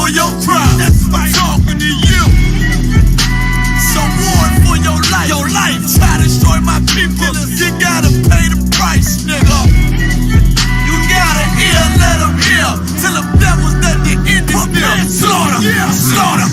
for your crime. That's right. Talking to you. So warn for your life. Your life. Try to destroy my people. You gotta pay the price, nigga. You gotta hear, let them hear. Tell them devils that the end is near. Slaughter, slaughter.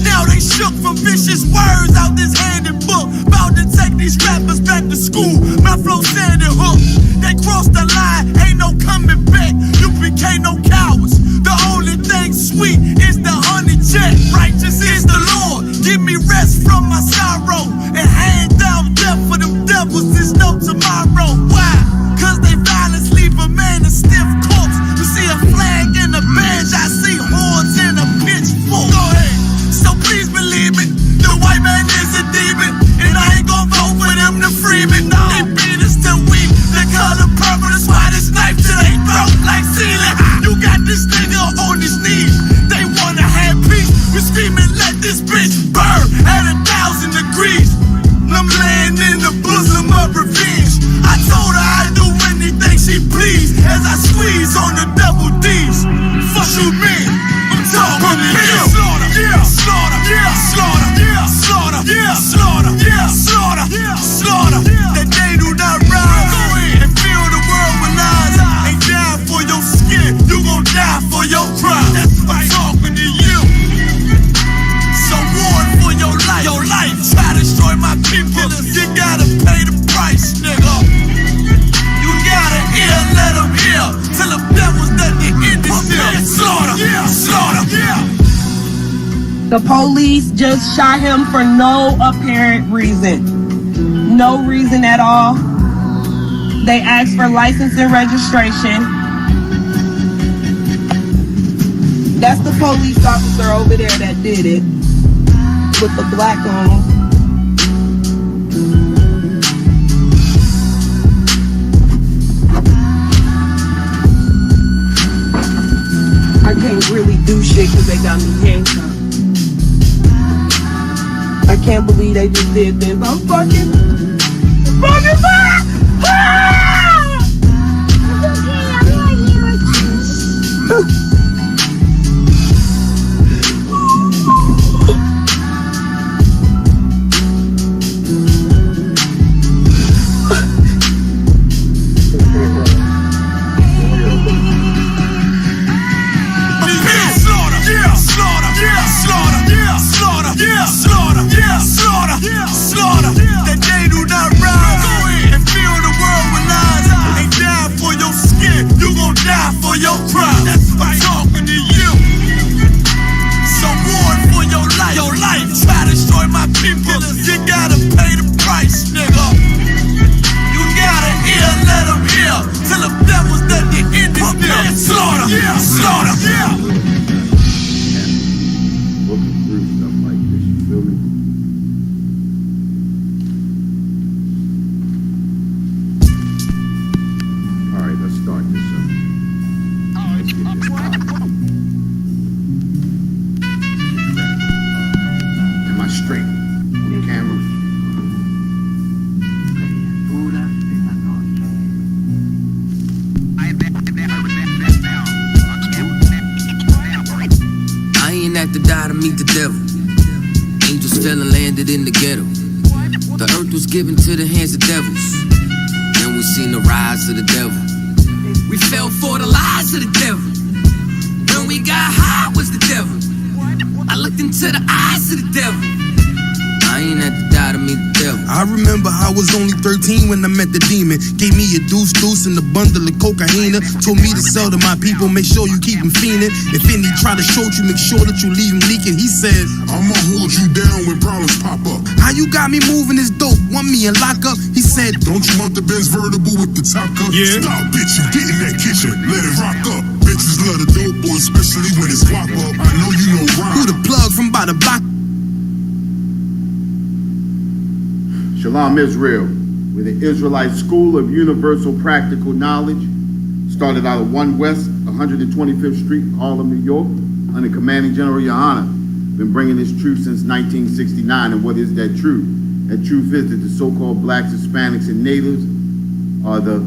Now they shook from vicious words out this handed book. Bound to take these rappers back to school. My flow standing hook. They crossed the line, ain't no coming back. You became no cowards. The only thing sweet is the honey jet. Righteous is the Lord. Give me rest from my sorrow. And hand down death for them devils. There's no tomorrow. Why? Cause they violence leave a man a stiff corpse. You see a flag in a badge, I see horns in a pitchfork. Go ahead. So please believe it, the white man is a demon. And I ain't gon' vote for them to free me. No. They beat us till we the color purple. That's why this knife till they broke like ceiling. You got this nigga on his knees. They wanna have peace. We screaming, let this bitch burn at 1,000 degrees. I'm laying in the bosom of revenge. I told her I'd do anything she please. As I squeeze on the double D's. Fuck you mean? I'm talking to you. Slaughter, slaughter, slaughter, slaughter, slaughter, slaughter, slaughter. That they do not rise and fill the world with lies. Ain't die for your skin, you gon' die for your crime. I'm talking to you. So warn for your life. Your life. Try to destroy my people. You gotta pay the price, nigga. You gotta hear, let them hear. Tell them devils that the end is near. Slaughter, slaughter. The police just shot him for no apparent reason. No reason at all. They asked for license and registration. That's the police officer over there that did it. With the black on. I can't really do shit because they got me handcuffed. I can't believe they just did this. I'm fucking back! Slaughter, that they do not rise and fill the world with lies. Ain't die for your skin, you gon' die for your crime. I'm talking to you. So warn for your life. Your life. Try to destroy my people. You gotta pay the price, nigga. You gotta hear, let them hear. Tell them devils that the end is near. Slaughter, slaughter. Working through stuff like this, you feel me? Alright, let's start this up. Let's get this started. Am I straight on the camera? I ain't have to die to meet the devil. Angels fell and landed in the ghetto. The earth was given to the hands of devils. Then we seen the rise of the devil. We fell for the lies of the devil. When we got high was the devil. I looked into the eyes of the devil. I ain't had to die to meet the devil. I remember I was only 13 when I met the demon. Gave me a deuce and a bundle of cocaine. Told me to sell to my people, make sure you keep him fiending. If any try to shoot you, make sure that you leave him leaking. He said, I'ma hold you down when problems pop up. how you got me moving this dope? Want me in lockup? He said, Don't you want the Benz vertible with the top cup? Yeah. Stop bitching, get in that kitchen, let it rock up. Bitches love the dope boy, especially when it's guap up. I know you know why. who the plug from by the block? Shalom Israel, where the Israelite School of Universal Practical Knowledge started out of 1 West 125th Street, Harlem, New York, under Commanding General Yohana. Been bringing this truth since 1969, and what is that truth? That truth is that the so-called blacks, Hispanics, and natives are the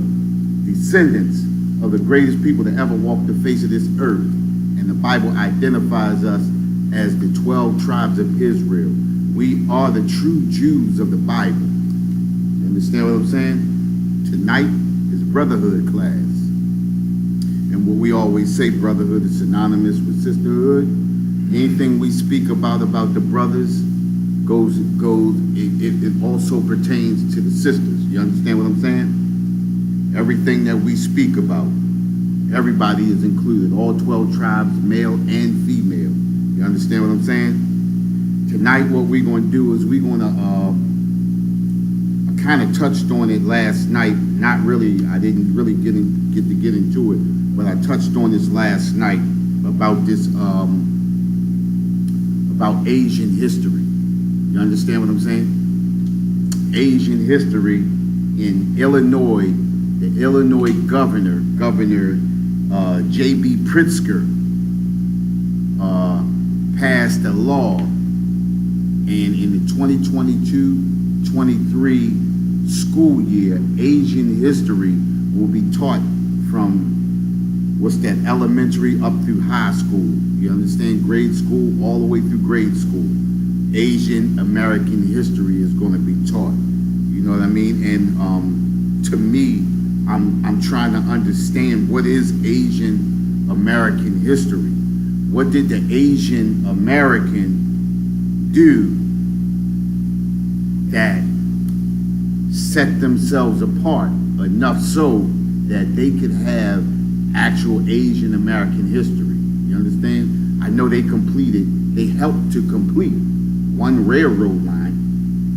descendants of the greatest people to ever walk the face of this earth, and And the Bible identifies us as the 12 tribes of Israel. We are the true Jews of the Bible. You understand what I'm saying? Tonight is Brotherhood class. And what we always say, brotherhood is synonymous with sisterhood. Anything we speak about the brothers it also pertains to the sisters. You understand what I'm saying? Everything that we speak about, everybody is included. All 12 tribes, male and female. You understand what I'm saying? Tonight what we're going to do is we're going to, I kind of touched on it last night. Not really, I didn't really get to get into it, but I touched on this last night about this, about Asian history. You understand what I'm saying? Asian history in Illinois. The Illinois Governor J.B. Pritzker, passed a law, and in the 2022-23 school year, Asian history will be taught from elementary up through high school. You understand? Grade school all the way through grade school. Asian American history is going to be taught. You know what I mean? And to me, I'm trying to understand what is Asian American history. What did the Asian American do that set themselves apart enough so that they could have actual Asian American history? You understand? I know they helped to complete one railroad line.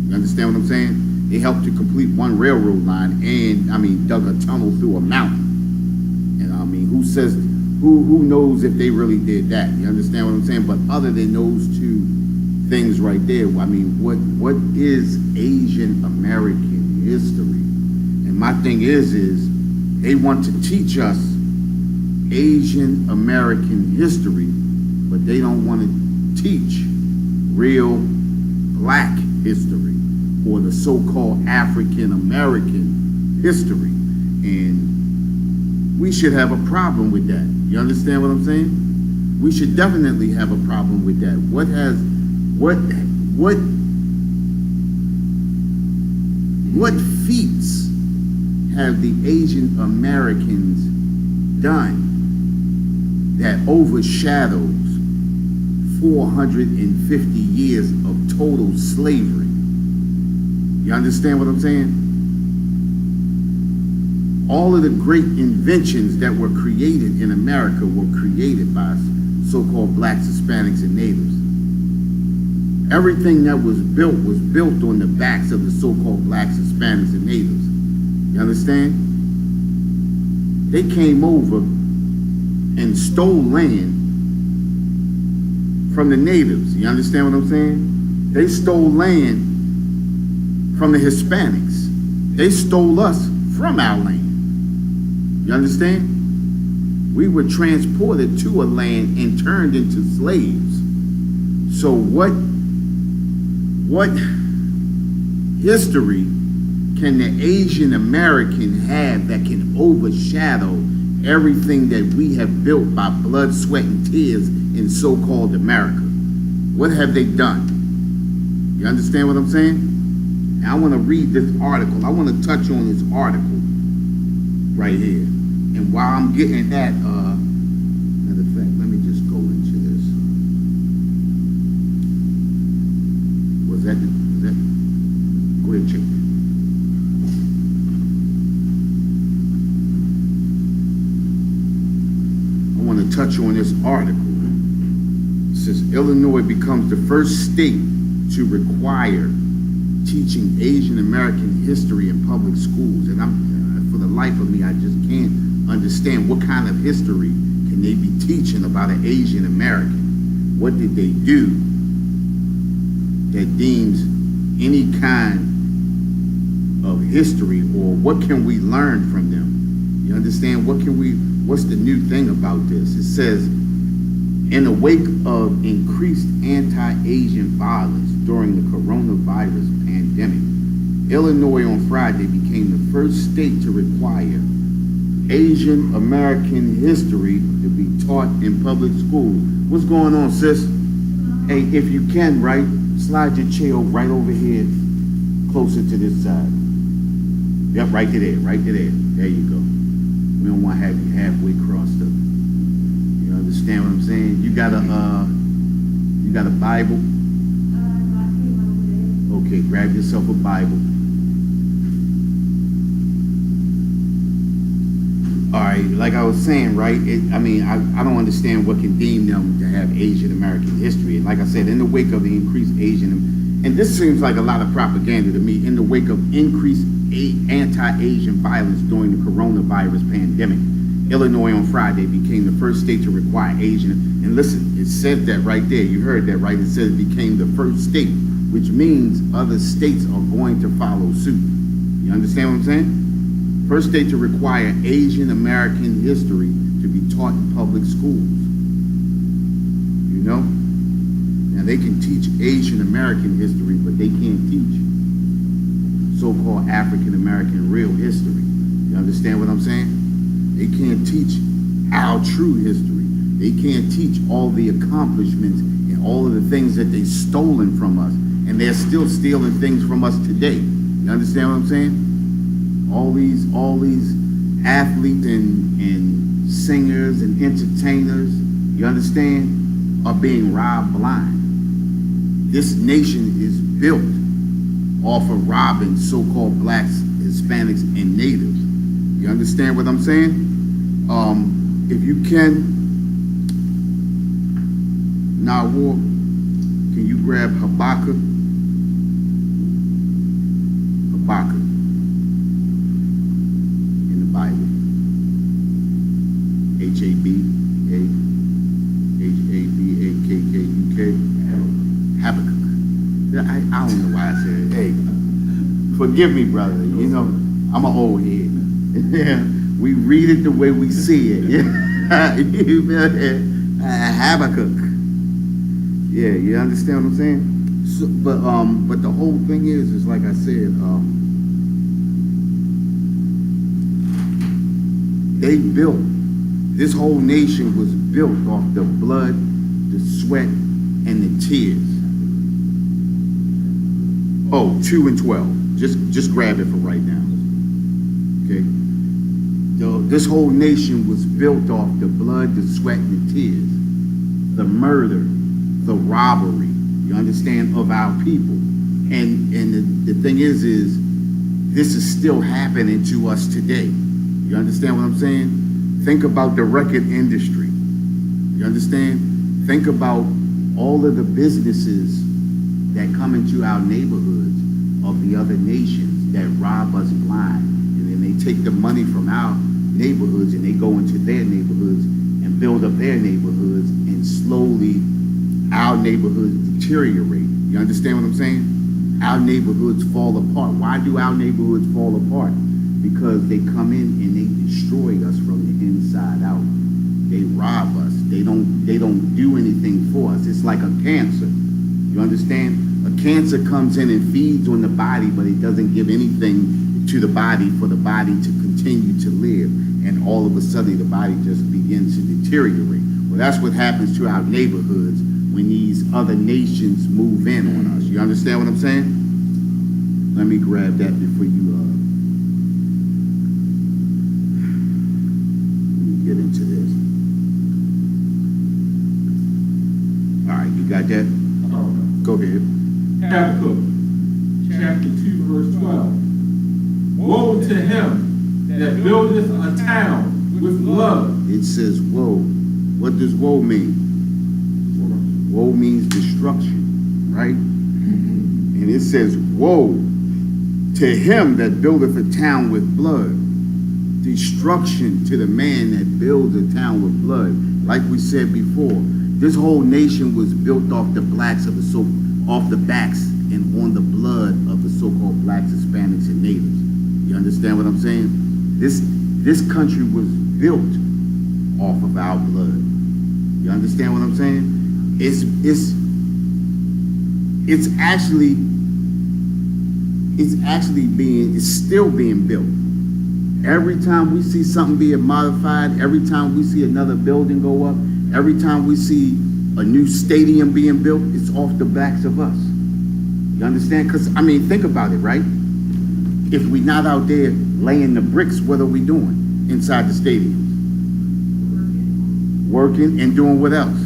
You understand what I'm saying? They helped to complete one railroad line and, dug a tunnel through a mountain. And who knows if they really did that? You understand what I'm saying? But other than those two things right there, what is Asian American history? And my thing is they want to teach us Asian American history, but they don't want to teach real black history, or the so-called African American history. And we should have a problem with that. You understand what I'm saying? We should definitely have a problem with that. What feats have the Asian Americans done that overshadows 450 years of total slavery? You understand what I'm saying? All of the great inventions that were created in America were created by so-called blacks, Hispanics, and natives. Everything that was built on the backs of the so-called blacks, Hispanics, and natives. You understand? They came over and stole land from the natives. You understand what I'm saying? They stole land from the Hispanics. They stole us from our land. You understand? We were transported to a land and turned into slaves. So what history can the Asian American have that can overshadow everything that we have built by blood, sweat, and tears in so-called America? What have they done? You understand what I'm saying? Now I want to read this article. I want to touch on this article right here. And while I'm getting that, matter of fact, let me just go into this. Was that? Go ahead, check it. I want to touch on this article. It says Illinois becomes the first state to require teaching Asian American history in public schools. And for the life of me, I just can't understand what kind of history can they be teaching about an Asian American. What did they do that deems any kind of history, or what can we learn from them? You understand? What's the new thing about this? It says, in the wake of increased anti-Asian violence during the coronavirus pandemic, Illinois on Friday became the first state to require Asian American history to be taught in public schools. What's going on, sis? Hey, if you can, right, slide your chair right over here, closer to this side. Yep, right to there, right to there. There you go. We don't want to have you halfway crossed up. You understand what I'm saying? You got a Bible? Okay, grab yourself a Bible. All right, like I was saying, right? I don't understand what can deem them to have Asian American history. And like I said, in the wake of the increased Asian, and this seems like a lot of propaganda to me, in the wake of increased anti-Asian violence during the coronavirus pandemic, Illinois on Friday became the first state to require Asian. And listen, it said that right there. You heard that, right? It said it became the first state, which means other states are going to follow suit. You understand what I'm saying? First state to require Asian American history to be taught in public schools. You know? Now they can teach Asian American history, but they can't teach so-called African American real history. You understand what I'm saying? They can't teach our true history. They can't teach all the accomplishments and all of the things that they've stolen from us. And they're still stealing things from us today. You understand what I'm saying? All these athletes and singers and entertainers, you understand, are being robbed blind. This nation is built off of robbing so-called blacks, Hispanics, and natives. You understand what I'm saying? If you can, Nawar, can you grab Habakkuk? Habakkuk in the Bible. Habakkuk. Habakkuk. I don't know why I said it. Hey, forgive me, brother. You know, I'm an old head. We read it the way we see it. Habakkuk. Yeah, you understand what I'm saying? So, but the whole thing is like I said, they built, this whole nation was built off the blood, the sweat, and the tears. Oh, 2 and 12. Just grab it for right now. Okay? This whole nation was built off the blood, the sweat, and the tears. The murder, the robbery, you understand, of our people. And the thing is this is still happening to us today. You understand what I'm saying? Think about the record industry. You understand? Think about all of the businesses that come into our neighborhoods of the other nations that rob us blind. And then they take the money from our neighborhoods and they go into their neighborhoods and build up their neighborhoods, and slowly our neighborhoods deteriorate. You understand what I'm saying? Our neighborhoods fall apart. Why do our neighborhoods fall apart? Because they come in and they destroy us from the inside out. They rob us. They don't do anything for us. It's like a cancer. You understand? A cancer comes in and feeds on the body, but it doesn't give anything to the body for the body to continue to live. And all of a sudden, the body just begins to deteriorate. Well, that's what happens to our neighborhoods when these other nations move in on us. You understand what I'm saying? Let me grab that before you get into this. All right, you got that? Go ahead. Habakkuk, chapter 2, verse 12. Woe to him that buildeth a town with love. It says woe. What does woe mean? Woe means destruction, right? And it says woe to him that buildeth a town with blood. Destruction to the man that builds a town with blood. Like we said before, this whole nation was built off the backs and on the blood of the so-called blacks, Hispanics, and natives. You understand what I'm saying? This country was built off of our blood. You understand what I'm saying? It's still being built. Every time we see something being modified, every time we see another building go up, every time we see a new stadium being built, it's off the backs of us. You understand? Because, I mean, think about it, right? If we're not out there laying the bricks, what are we doing inside the stadiums? Working and doing what else?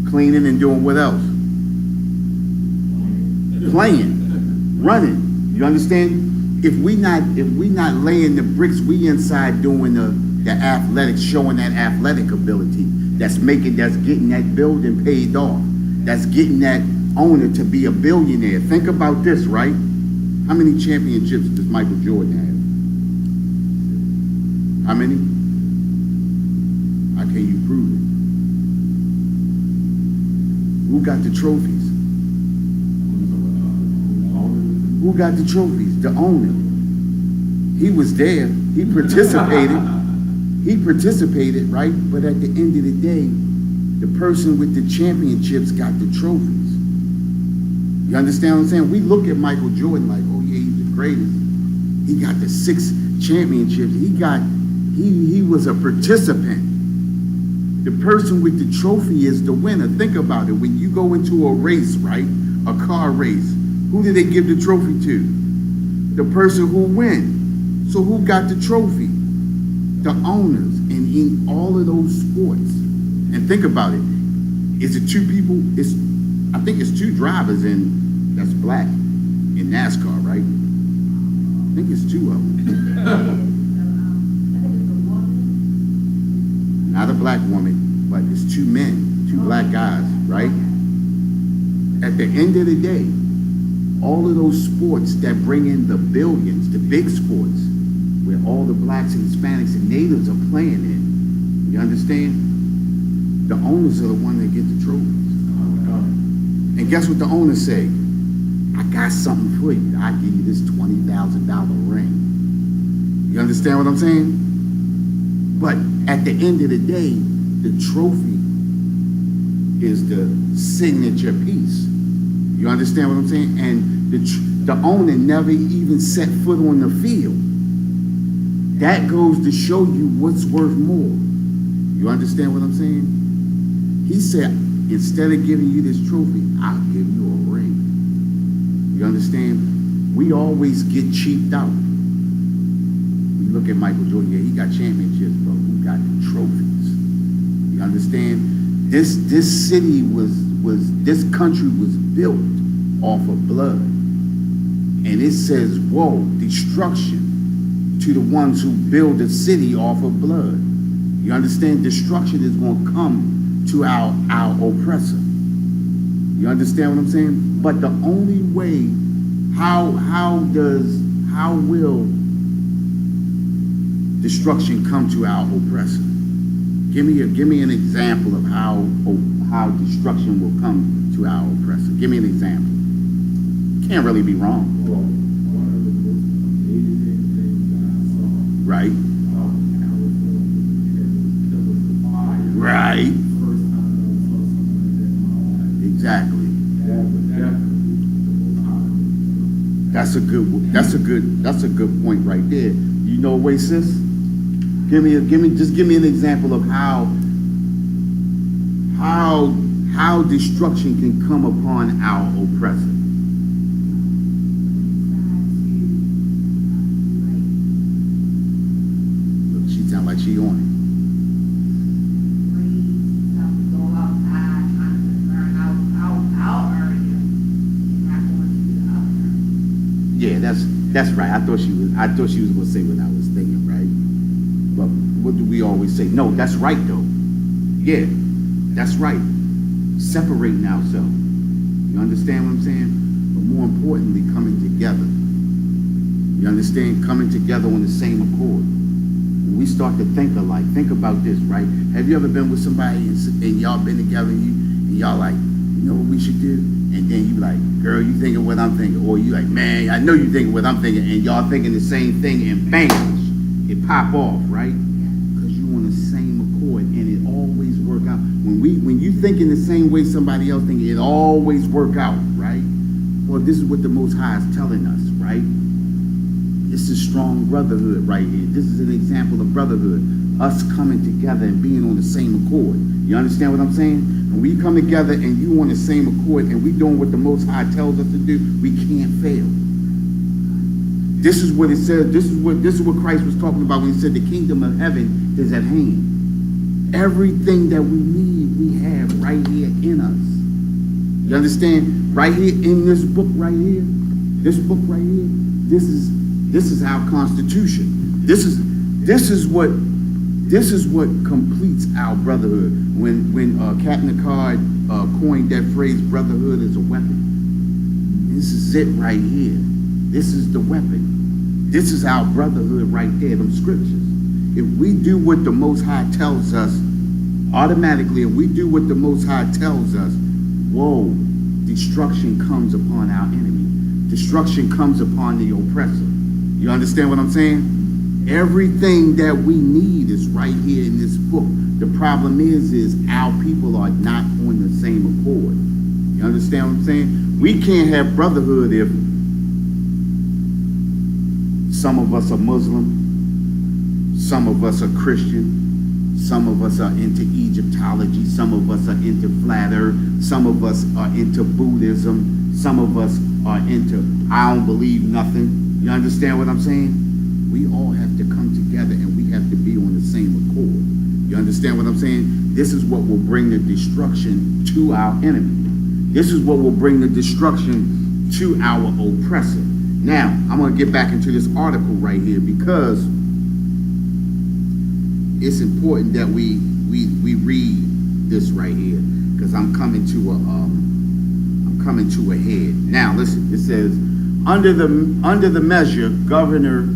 Cleaning and doing what else? Playing, running. You understand? If we not laying the bricks, we inside doing the athletics, showing that athletic ability. That's getting that building paid off. That's getting that owner to be a billionaire. Think about this, right? How many championships does Michael Jordan have? How many? How can you prove it? Who got the trophies? Who got the trophies? The owner. He was there. He participated. He participated, right? But at the end of the day, the person with the championships got the trophies. You understand what I'm saying? We look at Michael Jordan like, oh yeah, he's the greatest. He got the 6 championships. He was a participant. The person with the trophy is the winner. Think about it. When you go into a race, right? A car race, who did they give the trophy to? The person who win. So who got the trophy? The owners. And in all of those sports. And think about it. Is it 2 people? I think it's 2 drivers that's black in NASCAR, right? I think it's 2 of them. Not a black woman, but it's 2 men, 2 black guys, right? At the end of the day, all of those sports that bring in the billions, the big sports, where all the blacks and Hispanics and natives are playing in, you understand? The owners are the one that get the trophies. And guess what the owners say? I got something for you. I give you this $20,000 ring. You understand what I'm saying? But at the end of the day, the trophy is the signature piece. You understand what I'm saying? And the owner never even set foot on the field. That goes to show you what's worth more. You understand what I'm saying? He said, instead of giving you this trophy, I'll give you a ring. You understand? We always get cheaped out. We look at Michael Jordan, yeah, he got championships, but who got the trophies? You understand? This city this country was built off of blood. And it says, whoa, destruction to the ones who build a city off of blood. You understand? Destruction is going to come to our oppressor. You understand what I'm saying? But the only way, how will destruction come to our oppressor? Give me an example of how destruction will come to our oppressor. Give me an example. Can't really be wrong. Right. Right. Exactly. That's a good point right there. You know what, sis? Give me an example of how destruction can come upon our oppressor. Look, she sounds like she on it. Yeah, that's right. I thought she was gonna say what I was thinking, right? But what do we always say? No, that's right though. Yeah, that's right. Separating ourselves. You understand what I'm saying? But more importantly, coming together. You understand? Coming together on the same accord. When we start to think alike, think about this, right? Have you ever been with somebody and y'all been together and y'all like, you know what we should do? And then you like, girl, you thinking what I'm thinking. Or you like, man, I know you thinking what I'm thinking. And y'all thinking the same thing and bang, it pop off, right? Because you on the same accord and it always work out. When you thinking the same way somebody else thinking, it always work out, right? Well, this is what the Most High is telling us, right? This is strong brotherhood right here. This is an example of brotherhood. Us coming together and being on the same accord. You understand what I'm saying? When we come together and you on the same accord and we doing what the Most High tells us to do, we can't fail. This is what it says. This is what Christ was talking about when he said the kingdom of heaven is at hand. Everything that we need, we have right here in us. You understand? Right here in this book right here, this book right here, this is our Constitution. This is what completes our brotherhood. When Captain Picard coined that phrase, brotherhood is a weapon. This is it right here. This is the weapon. This is our brotherhood right there, them scriptures. If we do what the Most High tells us, automatically, if we do what the Most High tells us, whoa, destruction comes upon our enemy. Destruction comes upon the oppressor. You understand what I'm saying? Everything that we need is right here in this book. The problem is our people are not on the same accord. You understand what I'm saying? We can't have brotherhood if some of us are Muslim, some of us are Christian, some of us are into Egyptology, some of us are into flat earth, some of us are into Buddhism, some of us are into I don't believe nothing. You understand what I'm saying? We all have to come together and we have to be on the same accord. You understand what I'm saying? This is what will bring the destruction to our enemy. This is what will bring the destruction to our oppressor. Now, I'm going to get back into this article right here because it's important that we read this right here because I'm coming to a head. Now, listen. It says, under the measure, Governor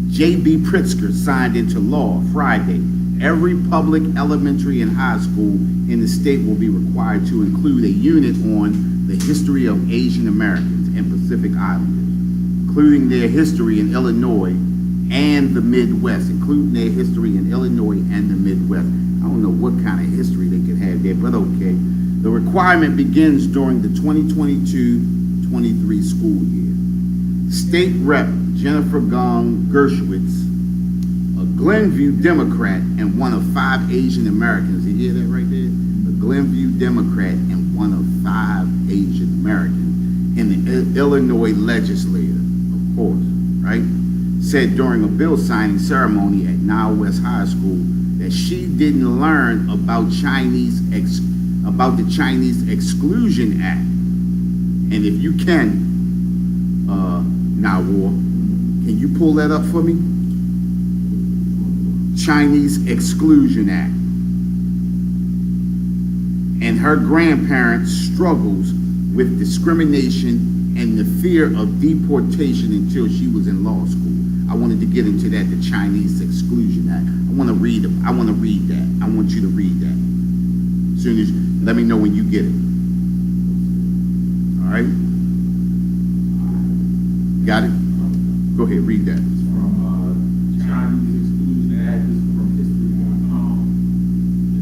J.B. Pritzker signed into law Friday. Every public elementary and high school in the state will be required to include a unit on the history of Asian Americans and Pacific Islanders, including their history in Illinois and the Midwest, I don't know what kind of history they could have there, but okay. The requirement begins during the 2022-23 school year. State Rep Jennifer Gong Gershwitz, a Glenview Democrat and one of 5 Asian Americans, you hear that right there? A Glenview Democrat and one of 5 Asian Americans in the Illinois legislature, of course, right? Said during a bill signing ceremony at Nile West High School that she didn't learn about the Chinese Exclusion Act. And if you can, Nawar, can you pull that up for me? Chinese Exclusion Act. And her grandparents struggles with discrimination and the fear of deportation until she was in law school. I wanted to get into that, the Chinese Exclusion Act. I want to read that. I want you to read that. As soon as, let me know when you get it. All right? Got it? Go ahead, read that. It's from Chinese Exclusion Act. This is from history.com.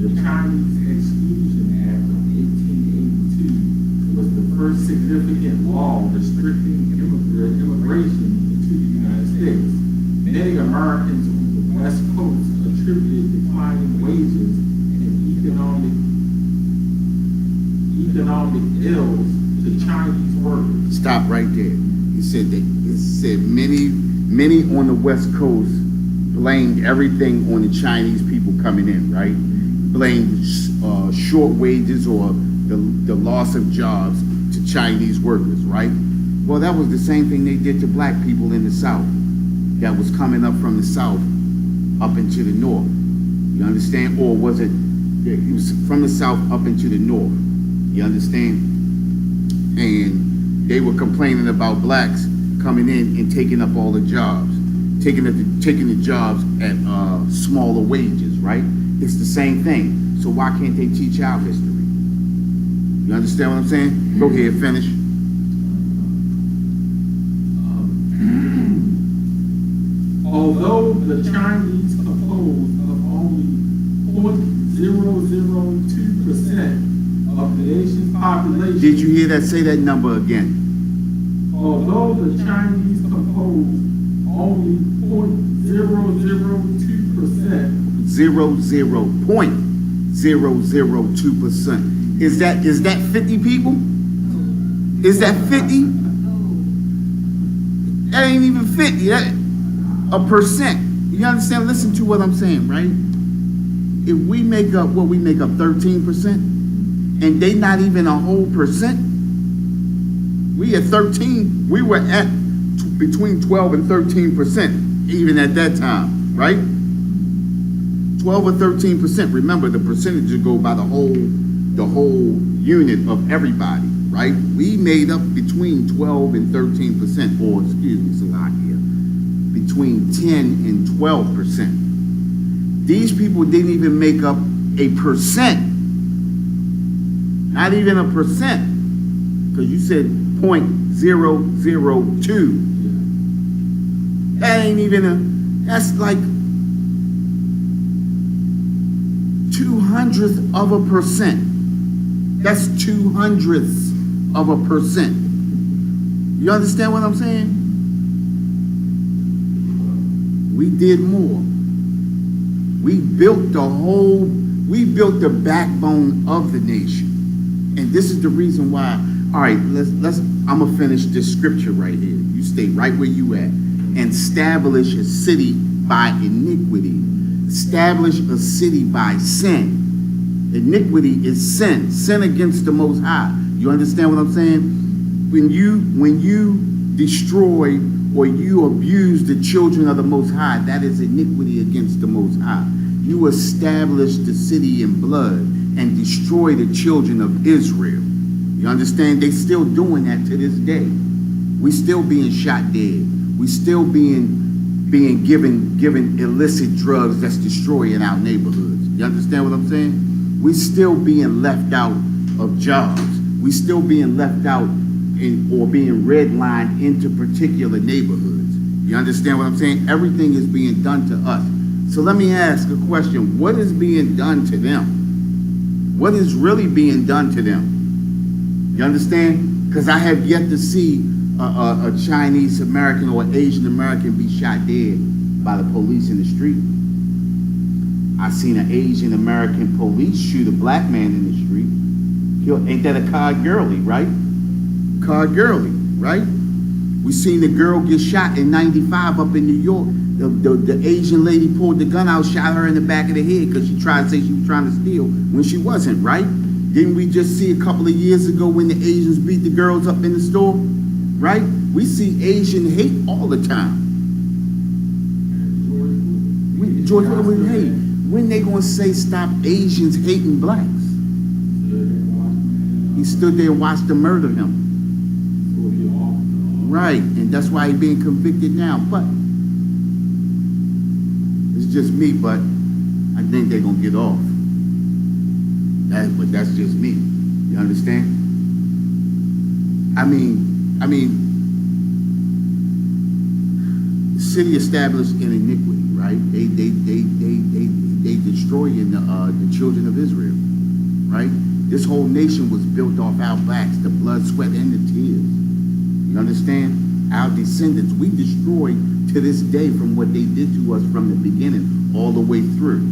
The Chinese Exclusion Act of 1882 was the first significant law restricting immigration into the United States. Many Americans on the West Coast attributed declining wages and economic ills to Chinese workers. Stop right there. He said that many on the West Coast blamed everything on the Chinese people coming in, right? Blamed short wages or the loss of jobs to Chinese workers, right? Well, that was the same thing they did to black people in the South that was coming up from the South up into the North. You understand? Or was it was from the South up into the North? You understand? And they were complaining about blacks coming in and taking up all the jobs, taking the jobs at smaller wages, right? It's the same thing. So why can't they teach our history? You understand what I'm saying? Go ahead, finish. Although the Chinese composed of only 0.002% of the nation's population. Did you hear that? Say that number again. Although the Chinese compose only 0.002%. 0.002%. Is that 50 people? Is that 50? That ain't even 50. That a percent. You understand? Listen to what I'm saying, right? If we make up 13%, and they not even a whole percent. We at 13. We were at between 12 and 13%, even at that time, right? 12 or 13%. Remember, the percentages go by the whole unit of everybody, right? We made up between 12 and 13%, or excuse me, Salakia, between 10 and 12%. These people didn't even make up a percent, not even a percent, because you said 0.002. That ain't even that's like 200th of a percent. That's 200ths of a percent. You understand what I'm saying? We did more. We built the backbone of the nation. And this is the reason why. All right, I'm gonna finish this scripture right here. You stay right where you at. And establish a city by iniquity. Establish a city by sin. Iniquity is sin. Sin against the Most High. You understand what I'm saying? When you destroy or you abuse the children of the Most High, that is iniquity against the Most High. You establish the city in blood and destroy the children of Israel. You understand? They still doing that to this day. We still being shot dead. We still being given illicit drugs that's destroying our neighborhoods. You understand what I'm saying? We still being left out of jobs. We still being left out or being redlined into particular neighborhoods. You understand what I'm saying? Everything is being done to us. So let me ask a question. What is being done to them? What is really being done to them? You understand? Because I have yet to see a Chinese American or Asian American be shot dead by the police in the street. I seen an Asian American police shoot a black man in the street. Ain't that a cod girly, right? Cod girly, right? We seen the girl get shot in 95 up in New York. The Asian lady pulled the gun out, shot her in the back of the head because she tried to say she was trying to steal when she wasn't, right? Didn't we just see a couple of years ago when the Asians beat the girls up in the store? Right? We see Asian hate all the time. George Floyd, hey, when they gonna say stop Asians hating blacks? He stood there and watched them murder him. Right, and that's why he's being convicted now. But it's just me, but I think they're gonna get off. But that's just me. You understand? I mean, city established in iniquity, right? They destroying the children of Israel, right? This whole nation was built off our backs, the blood, sweat, and the tears. You understand? Our descendants, we destroyed to this day from what they did to us from the beginning, all the way through.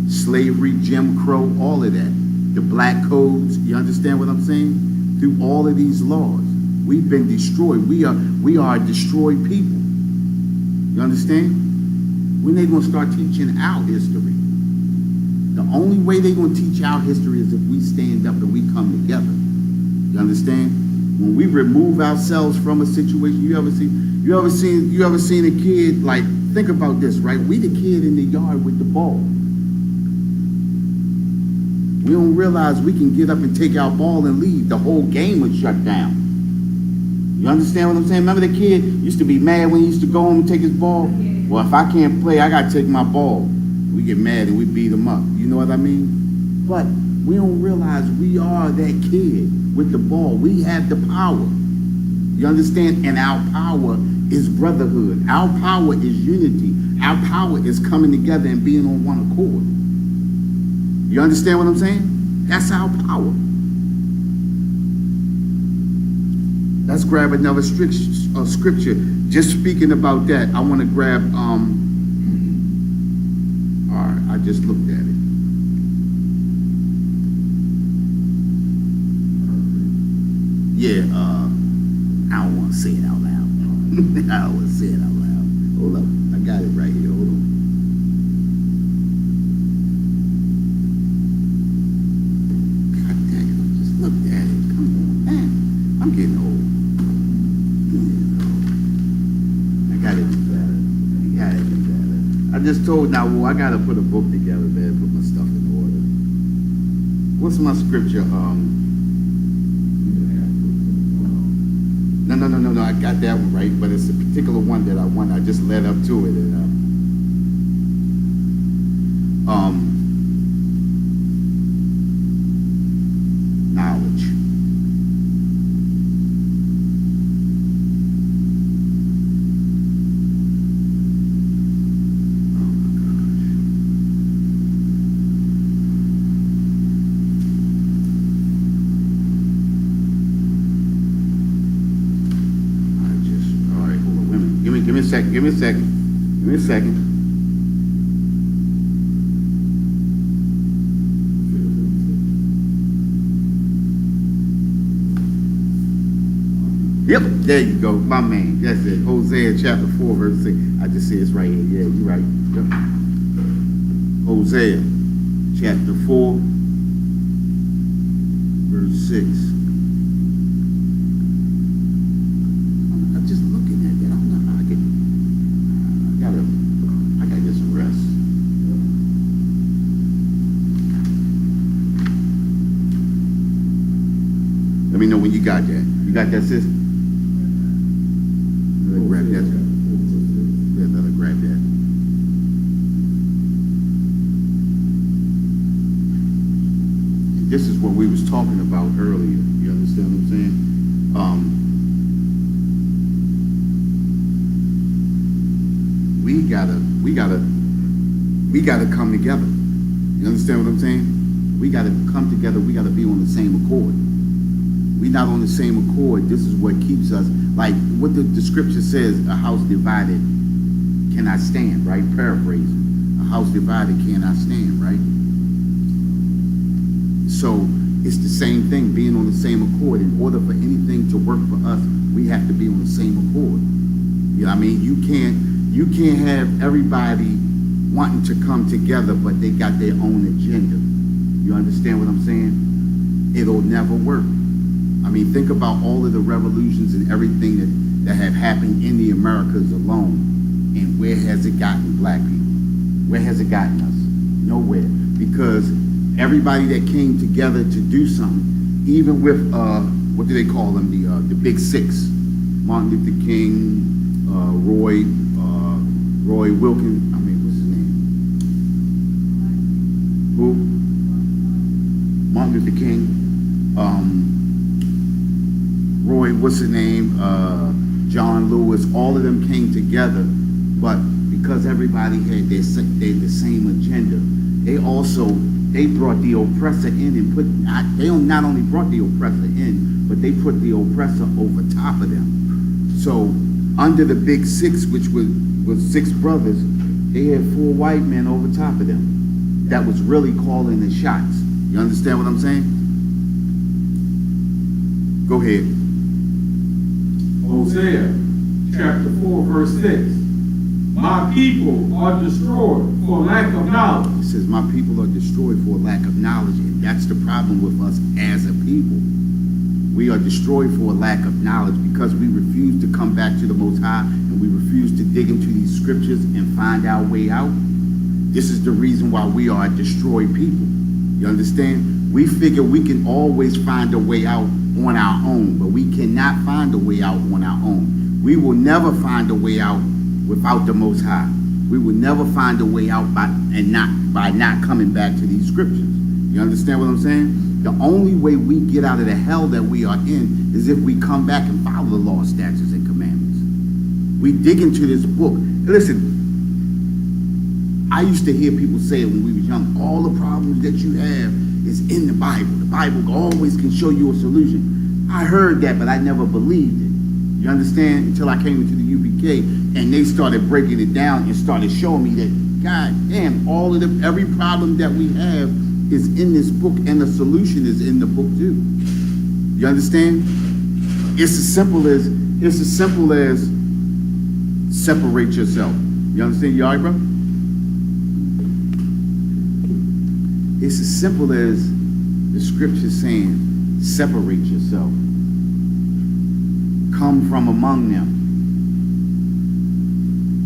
Slavery, Jim Crow, all of that. The black codes, you understand what I'm saying? Through all of these laws, we've been destroyed. We are a destroyed people. You understand? When they gonna start teaching our history? The only way they gonna teach our history is if we stand up and we come together. You understand? When we remove ourselves from a situation, you ever seen a kid, like, think about this, right? We the kid in the yard with the ball. We don't realize we can get up and take our ball and leave. The whole game would shut down. You understand what I'm saying? Remember the kid used to be mad when he used to go home and take his ball? Well, if I can't play, I got to take my ball. We get mad and we beat him up. You know what I mean? But we don't realize we are that kid with the ball. We have the power. You understand? And our power is brotherhood. Our power is unity. Our power is coming together and being on one accord. You understand what I'm saying? That's our power. Let's grab another scripture. Just speaking about that, I want to grab, all right, I just looked at it. Yeah, I don't want to say it out loud. I don't want to say it out loud. Hold up, I got it right here, hold on. God dang it, I just looked at it. Come on, man. I'm getting old. I got it better. I just told now, well, I gotta put a book together, man, put my stuff in order. What's my scripture? No, I got that one right, but it's a particular one that I want. I just led up to it. And, knowledge. Give me a second. Yep, there you go, my man. That's it. Hosea chapter 4, verse 6. I just see it's right here. Yeah, you're right. Yep. Hosea chapter 4, verse 6. I'm just looking at that. I don't know how I gotta get some rest. Let me know when you got that. You got that, sis? Let her grab that. Yeah, let her grab that. And this is what we was talking about earlier. You understand what I'm saying? We gotta come together. You understand what I'm saying? We gotta come together. We gotta be on the same accord. We not on the same accord. This is what keeps us, like what the scripture says, a house divided cannot stand, right? Paraphrasing. A house divided cannot stand, right? So it's the same thing, being on the same accord. In order for anything to work for us, we have to be on the same accord. You know what I mean? You can't have everybody wanting to come together, but they got their own agenda. You understand what I'm saying? It'll never work. I mean, think about all of the revolutions and everything that have happened in the Americas alone. And where has it gotten black people? Where has it gotten us? Nowhere. Because everybody that came together to do something, even with, what do they call them? The Big Six. Martin Luther King, Roy Wilkins, what's his name? Who? Martin Luther King, Roy, what's his name? John Lewis, all of them came together, but because everybody had the same agenda, they brought the oppressor in and they not only brought the oppressor in, but they put the oppressor over top of them. So under the Big Six, which was 6 brothers, they had 4 white men over top of them that was really calling the shots. You understand what I'm saying? Go ahead. Hosea chapter 4, verse 6. My people are destroyed for lack of knowledge. It says, my people are destroyed for lack of knowledge, and that's the problem with us as a people. We are destroyed for a lack of knowledge because we refuse to come back to the Most High, and we refuse to dig into these scriptures and find our way out. This is the reason why we are a destroyed people. You understand? We figure we can always find a way out on our own, but we cannot find a way out on our own. We will never find a way out without the Most High. We will never find a way out by not coming back to these scriptures. You understand what I'm saying? The only way we get out of the hell that we are in is if we come back and follow the law, statutes, and commandments. We dig into this book. Listen, I used to hear people say when we was young, all the problems that you have is in the Bible. The Bible always can show you a solution. I heard that, but I never believed You understand? Until I came into the UPK and they started breaking it down and started showing me that, God damn, every problem that we have is in this book and the solution is in the book too. You understand? It's as simple as separate yourself. You understand? You all right, bro? It's as simple as the scripture saying, separate yourself. Come from among them.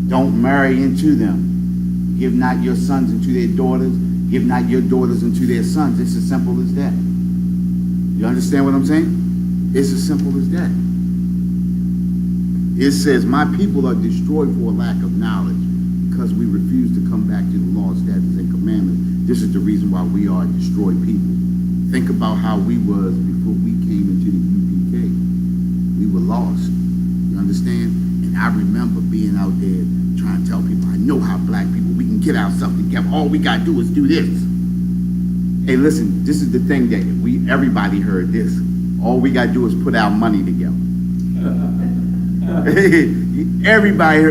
Don't marry into them. Give not your sons into their daughters. Give not your daughters into their sons. It's as simple as that. You understand what I'm saying? It's as simple as that. It says, my people are destroyed for a lack of knowledge because we refuse to come back to the law, statutes, and commandments. This is the reason why we are destroyed people. Think about how we was before we came into the UPK. We were lost. You understand? And I remember being out there trying to tell people, I know how black people, we can get ourselves together. All we got to do is do this. Hey, listen, this is the thing that everybody heard this. All we got to do is put our money together. Everybody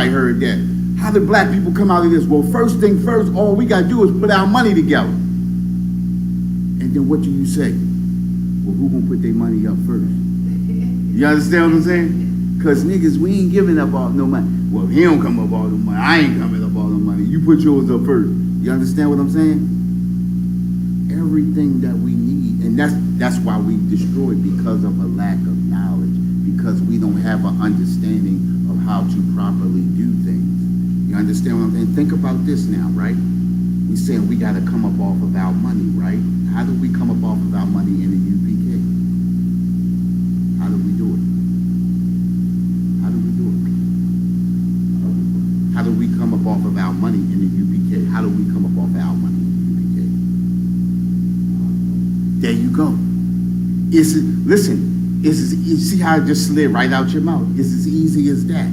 heard that. How did black people come out of this? Well, first thing first, all we got to do is put our money together. And then what do you say? Well, who gonna put their money up first? You understand what I'm saying? Because niggas, we ain't giving up all no money. Well, he don't come up all the money. I ain't coming up all the money. You put yours up first. You understand what I'm saying? Everything that we need, and that's why we destroyed, because of a lack of knowledge, because we don't have an understanding of how to properly do things. You understand what I'm saying? Think about this now, right? We saying we got to come up off of our money, right? How do we come up off of our money in the UPK? How do we do it? How do we do it? How do we come up off of our money in the UPK? How do we come up off our money in the UPK? There you go. Listen, you see how it just slid right out your mouth? It's as easy as that.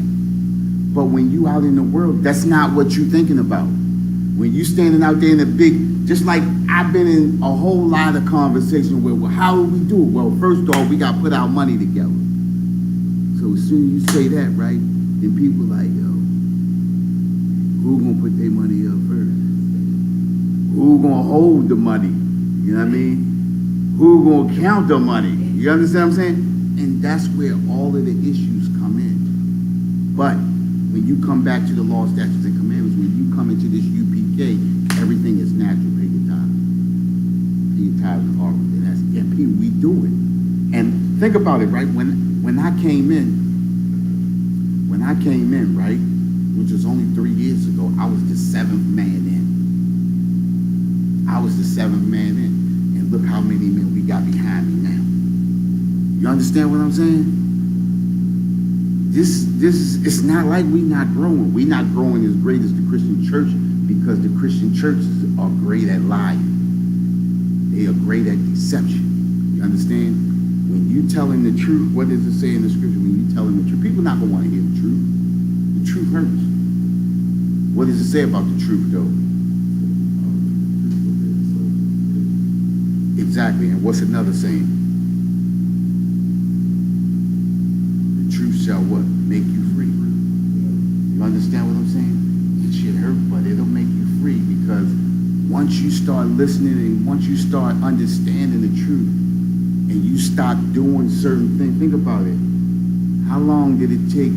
But when you out in the world, that's not what you're thinking about. When you standing out there in the big, just like I've been in a whole lot of conversation where, well, how do we do it? Well, first off, we got to put our money together. So as soon as you say that, right, then people like, yo, who gonna put their money up first? Who gonna hold the money? You know what I mean? Who gonna count the money? You understand what I'm saying? And that's where all of the issues come in. But when you come back to the law, statutes, and commandments, when you come into this UPK, everything is natural. Pay your tithe. Pay your tithe and offering. And that's MP. We do it. And think about it, right? When I came in, right, which was only 3 years ago, I was the 7th man in. And look how many men we got behind me now. You understand what I'm saying? It's not like we not growing. We not growing as great as the Christian church because the Christian churches are great at lying. They are great at deception. You understand? When you telling the truth, what does it say in the scripture? When you telling the truth, people not gonna want to hear the truth. The truth hurts. What does it say about the truth, though? Exactly. And what's another saying? The truth shall what? Make you free. You understand what I'm saying? It should hurt, but it'll make you free, because once you start listening and once you start understanding the truth and you stop doing certain things, think about it. How long did it take?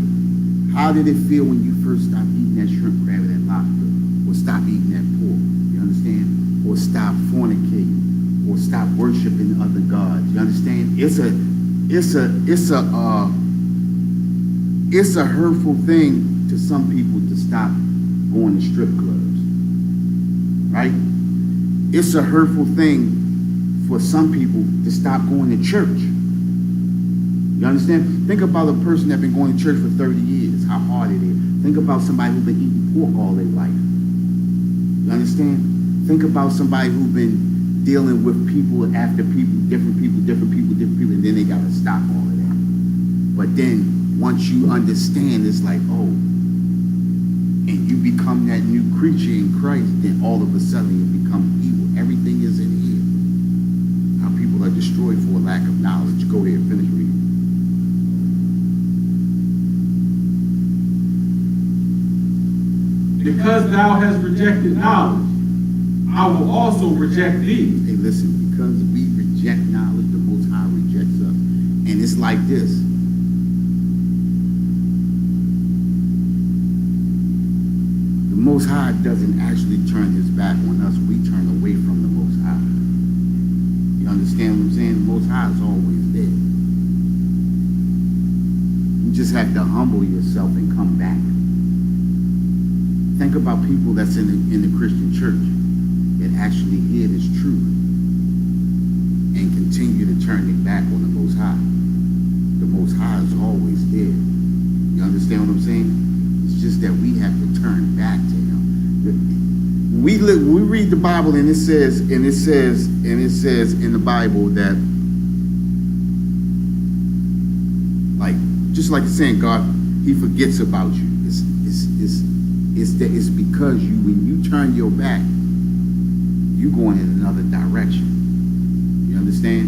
How did it feel when you first stopped eating that shrimp, crab, and that lobster? Or stop eating that pork? You understand? Or stop fornicating? Or stop worshiping other gods? You understand? It's a hurtful thing to some people to stop going to strip clubs, right? It's a hurtful thing for some people to stop going to church. You understand? Think about a person that's been going to church for 30 years, how hard it is. Think about somebody who's been eating pork all their life. You understand? Think about somebody who's been dealing with people after people, different people, and then they got to stop all of that. But then once you understand, it's like, oh, and you become that new creature in Christ, then all of a sudden you become evil. Everything is in here. How people are destroyed for a lack of knowledge. Go ahead, finish reading. because thou hast rejected knowledge, I will also reject thee. Hey, listen, because we reject knowledge, the Most High rejects us. And it's like this. The Most High doesn't actually turn his back on us. We turn away from the Most High. You understand what I'm saying? The Most High is always there. You just have to humble yourself and come back. Think about people that's in the Christian church that actually hear this truth and continue to turn their back on the Most High. The Most High is always there. You understand what I'm saying? It's just that we have to turn back to him. We read the Bible and it says in the Bible that, like, just like it's saying, God, he forgets about you. It's because when you turn your back, you going in another direction. You understand?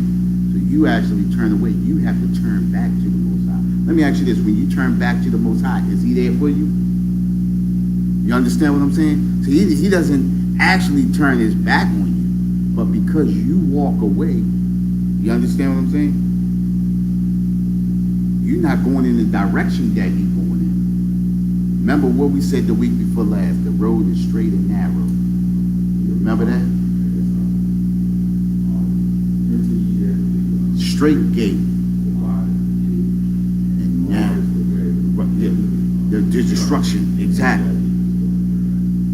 So you actually turn away. You have to turn back to the Most High. Let me ask you this. When you turn back to the Most High, is he there for you? You understand what I'm saying? So he doesn't actually turn his back on you, but because you walk away, you understand what I'm saying? You're not going in the direction that he's going in. Remember what we said the week before last, the road is straight and narrow. You remember that? Straight gate and narrow. The destruction, exactly.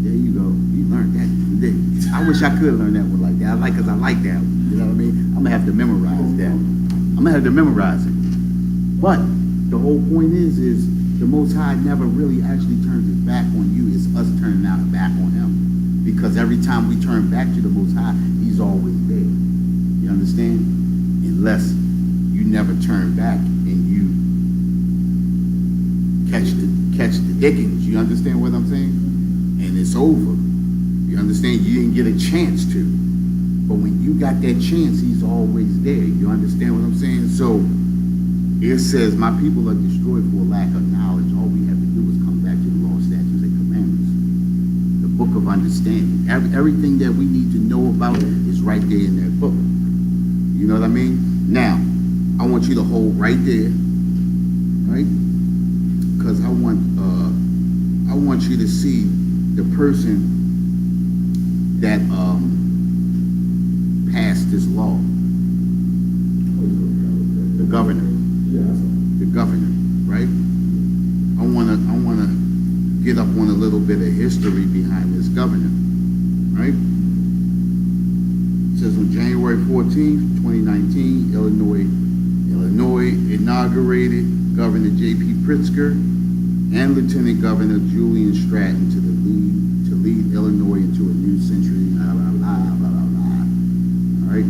There you go. You learned that. I wish I could learn that one like that. Because I like that one. You know what I mean? I'm gonna have to memorize that. I'm gonna have to memorize it. But the whole point is the Most High never really actually turns his back on you. It's us turning our back on him. Because every time we turn back to the Most High, he's always there. You understand? Unless you never turn back and you catch the dickens. You understand what I'm saying? And it's over. You understand? You didn't get a chance to. But when you got that chance, he's always there. You understand what I'm saying? So it says, my people are destroyed for a lack of knowledge. All we have to do is come back to the law, statutes, and commandments. The book of understanding. Everything that we need to know about is right there in that book. You know what I mean? Now, I want you to hold right there, right? Because I want you to see the person that passed this law. The governor. The governor, right? I wanna get up on a little bit of history behind this governor, right? It says on January 14th, 2019, Illinois inaugurated Governor J.P. Pritzker and Lieutenant Governor Julian Stratton to lead Illinois into a new century. Blah blah blah blah blah blah. All right.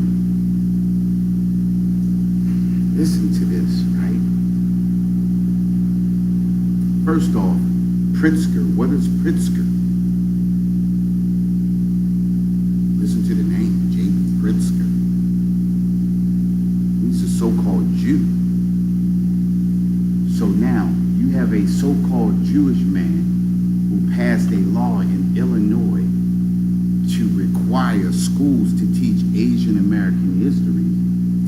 Listen to this, right? First off, Pritzker. What is Pritzker? Listen to the name, J.P. Pritzker. He's a so-called Jew. So now, you have a so-called Jewish man who passed a law in Illinois to require schools to teach Asian American history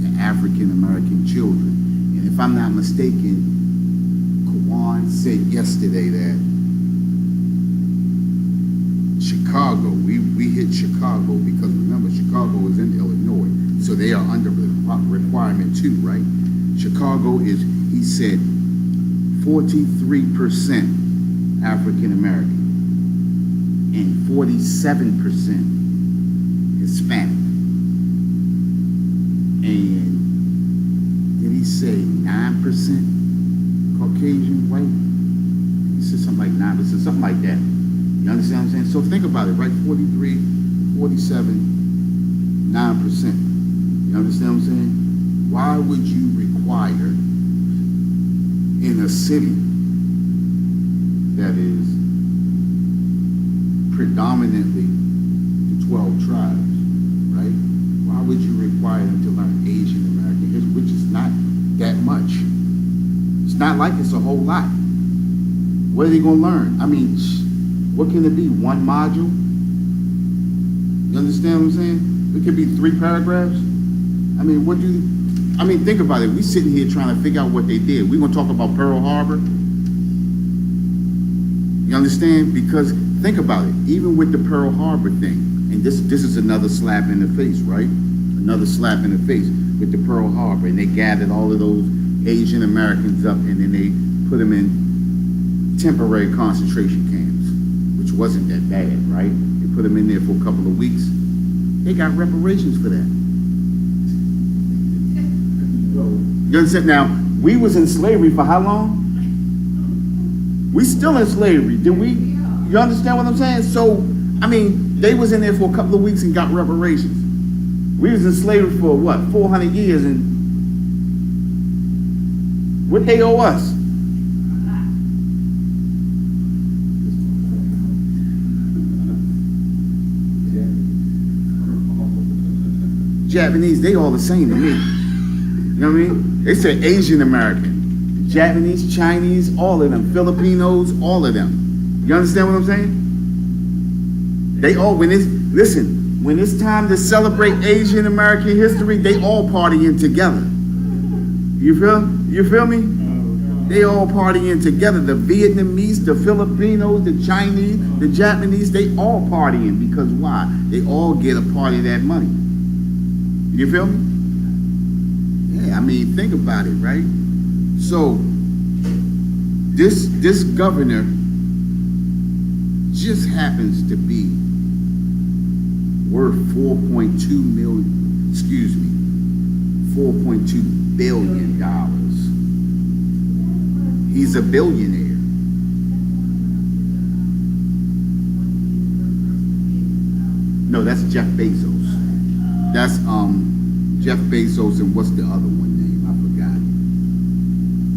to African American children. And if I'm not mistaken, Kawan said yesterday that Chicago, we hit Chicago because remember, Chicago is in Illinois, so they are under requirement too, right? Chicago is, he said, 43% African American and 47% Hispanic. And did he say 9% Caucasian white? He said something like 9%, something like that. You understand what I'm saying? So think about it, right? 43, 47, 9%. You understand what I'm saying? Why would you require in a city that is predominantly the 12 tribes, right? Why would you require them to learn Asian American history, which is not that much? It's not like it's a whole lot. What are they going to learn? I mean, What can it be? One module? You understand what I'm saying? It could be 3 paragraphs. I mean, think about it. We sitting here trying to figure out what they did. We're gonna talk about Pearl Harbor. You understand? Because think about it. Even with the Pearl Harbor thing, and this is another slap in the face, right? Another slap in the face with the Pearl Harbor, and they gathered all of those Asian Americans up, and then they put them in temporary concentration camps, which wasn't that bad, right? They put them in there for a couple of weeks. They got reparations for that. You understand? Now, we was in slavery for how long? We still in slavery. Did we? You understand what I'm saying? So, I mean, they was in there for a couple of weeks and got reparations. We was in slavery for what, 400 years, and what they owe us? Japanese, they all the same to me. You know what I mean? They say Asian American, Japanese, Chinese, all of them, Filipinos, all of them. You understand what I'm saying? They all, when it's time to celebrate Asian American history, they all partying together. You feel me? They all partying together. The Vietnamese, the Filipinos, the Chinese, the Japanese, they all partying because why? They all get a part of that money. You feel me? Yeah, I mean, think about it, right? So, this governor just happens to be worth $4.2 billion. He's a billionaire. No, that's Jeff Bezos. That's Jeff Bezos, and what's the other one name? I forgot.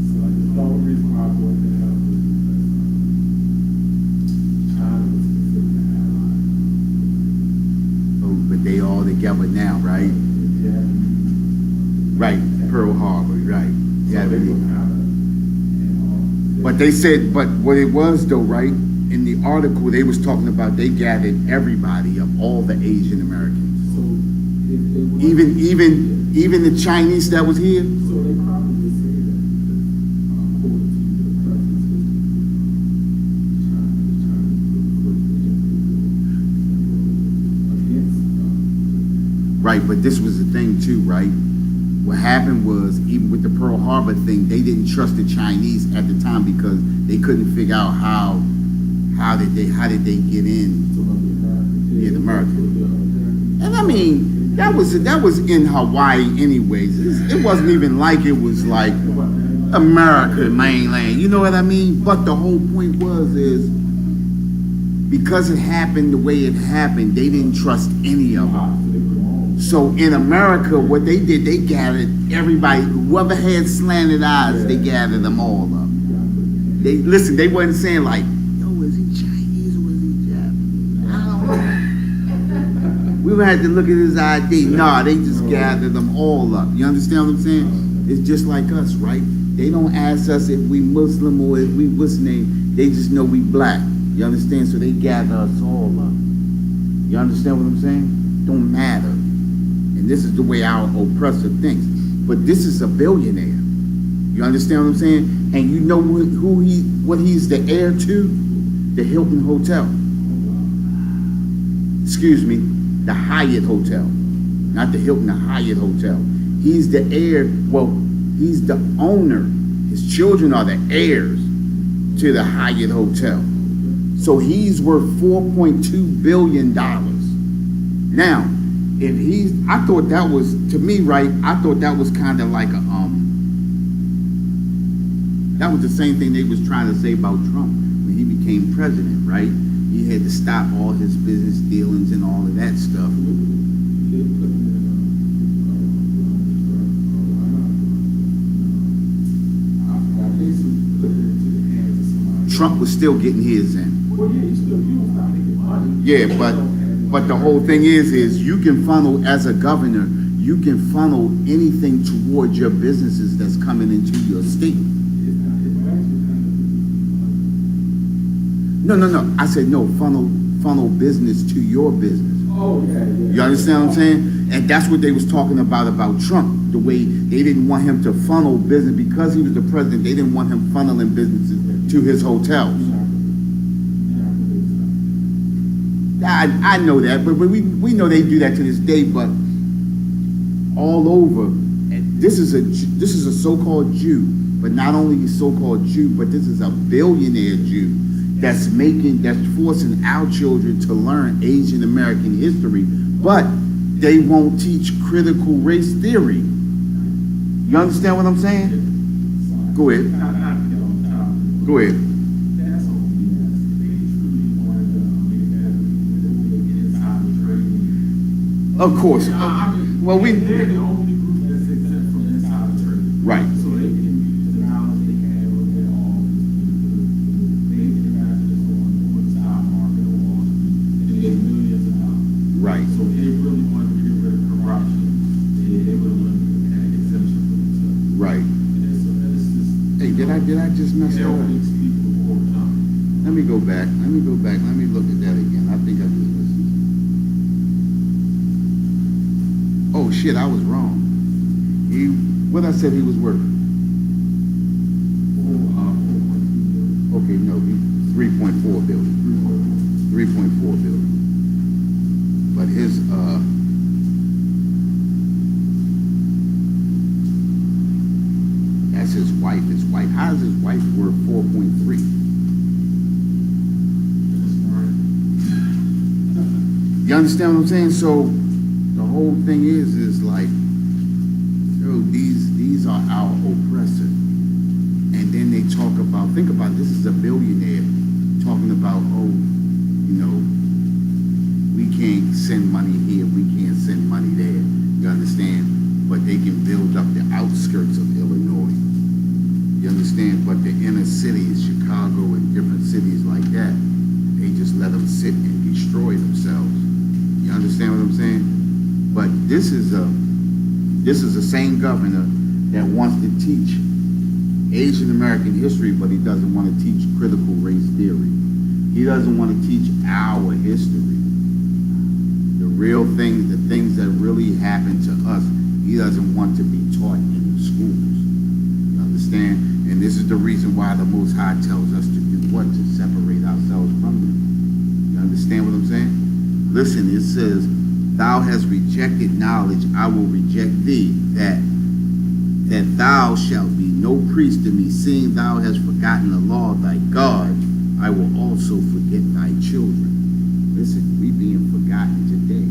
So the whole reason why I brought that up was because China was considered an ally. Oh, but they all together now, right? Yeah. Right, Pearl Harbor, right. Yeah, So they were kind of, but they said, but what it was though, right? In the article, they was talking about they gathered everybody of all the Asian Americans, so if they were, even the Chinese that was here. so they probably would say that according to the president's history, China put against Right, but this was the thing too, right? What happened was, even with the Pearl Harbor thing, they didn't trust the Chinese at the time because they couldn't figure out how did they get in the America. And I mean, that was in Hawaii anyways. It wasn't even like it was like America mainland. You know what I mean? But the whole point is because it happened the way it happened, they didn't trust any of them. So in America, what they did, they gathered everybody, whoever had slanted eyes, they gathered them all up. They wasn't saying like, yo, is he Chinese or is he Japanese? I don't know. We had to look at his ID. Nah, they just gathered them all up. You understand what I'm saying? It's just like us, right? They don't ask us if we Muslim or if we what's name. They just know we black. You understand? So they gather us all up. You understand what I'm saying? Don't matter. And this is the way our oppressor thinks. But this is a billionaire. You understand what I'm saying? And you know what he's the heir to? The Hilton Hotel. Excuse me, the Hyatt Hotel. Not the Hilton, the Hyatt Hotel. He's the heir, he's the owner. His children are the heirs to the Hyatt Hotel. So he's worth $4.2 billion. Now, I thought that was, to me, right, I thought that was kind of like that was the same thing they was trying to say about Trump when he became president, right? He had to stop all his business dealings and all of that stuff. Trump was still getting his in. Well, yeah, you still use money. Yeah, but the whole thing is you can funnel, as a governor, you can funnel anything towards your businesses that's coming into your state. No. I said no, funnel business to your business. Oh, yeah. You understand what I'm saying? And that's what they was talking about Trump. The way they didn't want him to funnel business because he was the president. They didn't want him funneling businesses to his hotels. I know that, but we know they do that to this day. But all over, and this is a so-called Jew, but not only a so-called Jew, but this is a billionaire Jew that's forcing our children to learn Asian American history, but they won't teach critical race theory. You understand what I'm saying? Go ahead. Go ahead. Of course. Well, they're the only group that's exempt from insider trading. Right. So they can use the knowledge they have of their office. They can invest this on the stock market or Wall Street and make millions of dollars. Right. So if they really wanted to get rid of corruption, they would have limited that exemption for themselves. Right. And so that's just. Hey, did I just mess that up? Let me go back. Let me look at that again. I think I just missed it. Oh shit, I was wrong. What I said he was worth? Okay, no, 3.4 billion. 3.4 billion. But his that's his wife. His wife. How is his wife worth 4.3? You understand what I'm saying? So the whole thing is like, yo, these are our oppressors. And then they talk about, think about it, this is a billionaire talking about, we can't send money here, we can't send money there. You understand? But they can build up the outskirts of Illinois. You understand? But the inner cities, Chicago and different cities like that, they just let them sit and destroy themselves. You understand what I'm saying? But this is the same governor that wants to teach Asian American history, but he doesn't want to teach critical race theory. He doesn't want to teach our history. The real things, the things that really happened to us, he doesn't want to be taught in the schools. You understand? And this is the reason why the Most High tells us to do what? To separate ourselves from them. You understand what I'm saying? Listen, it says, thou hast rejected knowledge, I will reject thee, that thou shalt be no priest to me, seeing thou hast forgotten the law of thy God, I will also forget thy children. Listen, we being forgotten today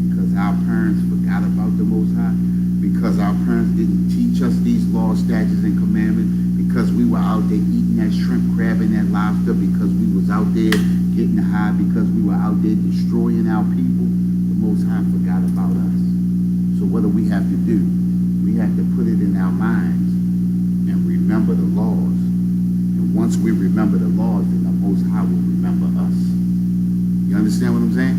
because our parents forgot about the Most High, because our parents didn't teach us these laws, statutes, and commandments, because we were out there eating that shrimp, crab, and that lobster, because we was out there getting high, because we were out there destroying our people. The Most High forgot about us. So what do we have to do? We have to put it in our minds and remember the laws. And once we remember the laws, then the Most High will remember us. You understand what I'm saying?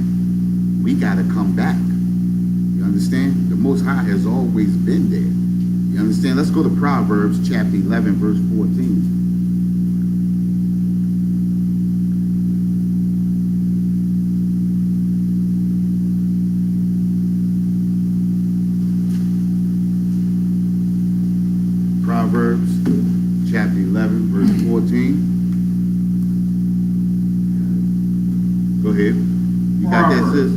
We got to come back. You understand? The Most High has always been there. You understand? Let's go to Proverbs chapter 11, verse 14. Proverbs chapter 11, verse 14. Go ahead. You got that, sis?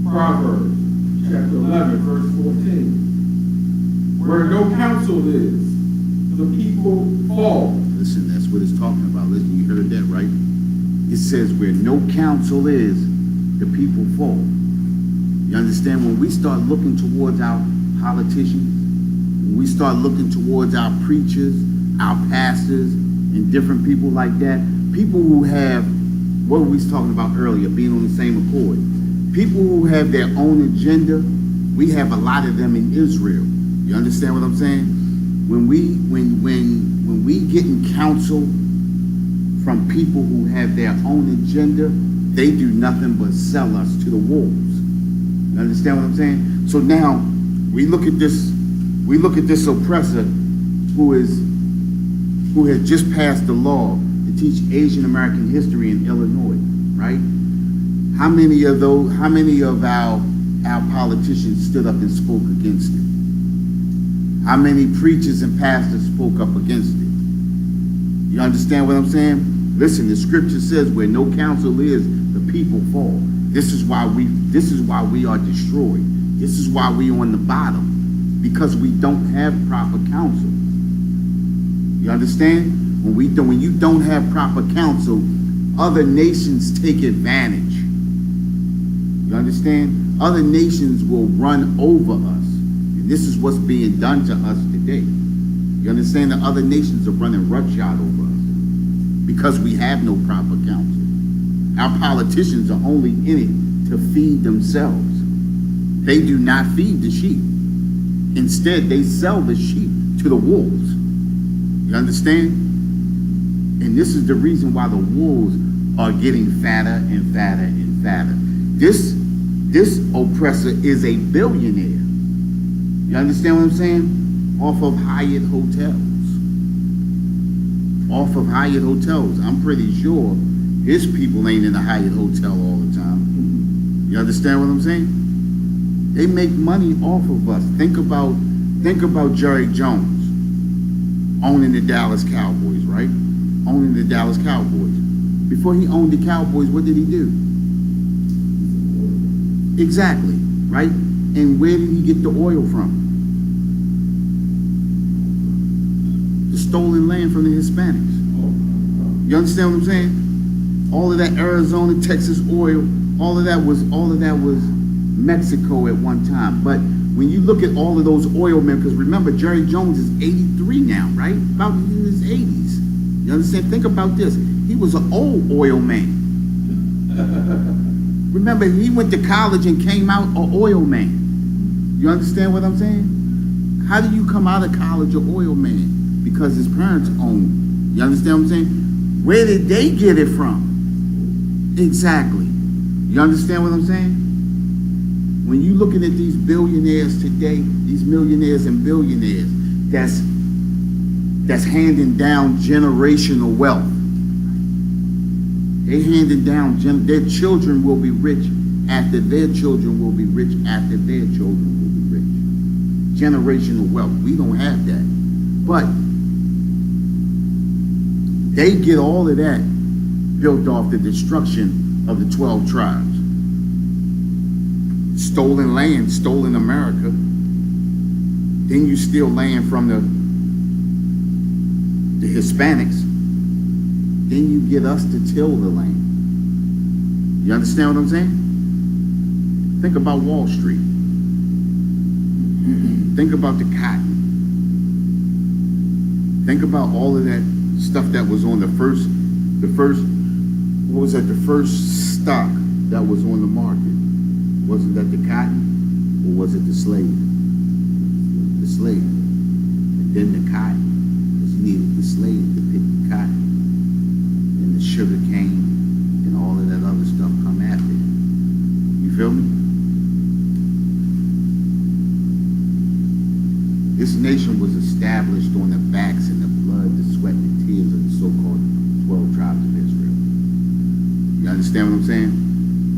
Proverbs chapter 11, verse 14. Where no counsel is, the people fall. Listen, that's what it's talking about. Listen, you heard that, right? It says where no counsel is, the people fall. You understand? When we start looking towards our politicians, when we start looking towards our preachers, our pastors, and different people like that, people who have, what we was talking about earlier, being on the same accord, people who have their own agenda, we have a lot of them in Israel. You understand what I'm saying? When we get in counsel from people who have their own agenda, they do nothing but sell us to the wolves. You understand what I'm saying? So now we look at this We look at this oppressor who has just passed the law to teach Asian American history in Illinois, right? How many of our politicians stood up and spoke against it? How many preachers and pastors spoke up against it? You understand what I'm saying? Listen, the scripture says where no counsel is, the people fall. This is why we are destroyed. This is why we on the bottom, because we don't have proper counsel. You understand? When you don't have proper counsel, other nations take advantage. You understand? Other nations will run over us. And this is what's being done to us today. You understand that other nations are running roughshod over us because we have no proper counsel. Our politicians are only in it to feed themselves. They do not feed the sheep. Instead, they sell the sheep to the wolves. You understand? And this is the reason why the wolves are getting fatter and fatter and fatter. This oppressor is a billionaire. You understand what I'm saying? Off of Hyatt hotels. Off of Hyatt hotels. I'm pretty sure his people ain't in a Hyatt hotel all the time. You understand what I'm saying? They make money off of us. Think about Jerry Jones owning the Dallas Cowboys, right? Owning the Dallas Cowboys. Before he owned the Cowboys, what did he do? Exactly, right? And where did he get the oil from? The stolen land from the Hispanics. You understand what I'm saying? All of that Arizona, Texas oil, all of that was Mexico at one time. But when you look at all of those oil men, because remember, Jerry Jones is 83 now, right? About in his 80s. You understand? Think about this. He was an old oil man. Remember, he went to college and came out an oil man. You understand what I'm saying? How do you come out of college an oil man? Because his parents owned. You understand what I'm saying? Where did they get it from? Exactly. You understand what I'm saying? When you looking at these billionaires today, these millionaires and billionaires, that's handing down generational wealth. They handing down, their children will be rich after their children will be rich after their children will be rich. Generational wealth. We don't have that. But they get all of that built off the destruction of the 12 tribes. Stolen land, stolen America. Then you steal land from the Hispanics. Then you get us to till the land. You understand what I'm saying? Think about Wall Street. Think about the cotton. Think about all of that stuff that was on the first stock that was on the market. Wasn't that the cotton, or was it the slave? The slave. And then the cotton, because you needed the slave to pick the cotton. And the sugar cane and all of that other stuff come after it. You feel me? This nation was established on the backs and the blood, the sweat, and the tears of the so-called 12 tribes of Israel. You understand what I'm saying?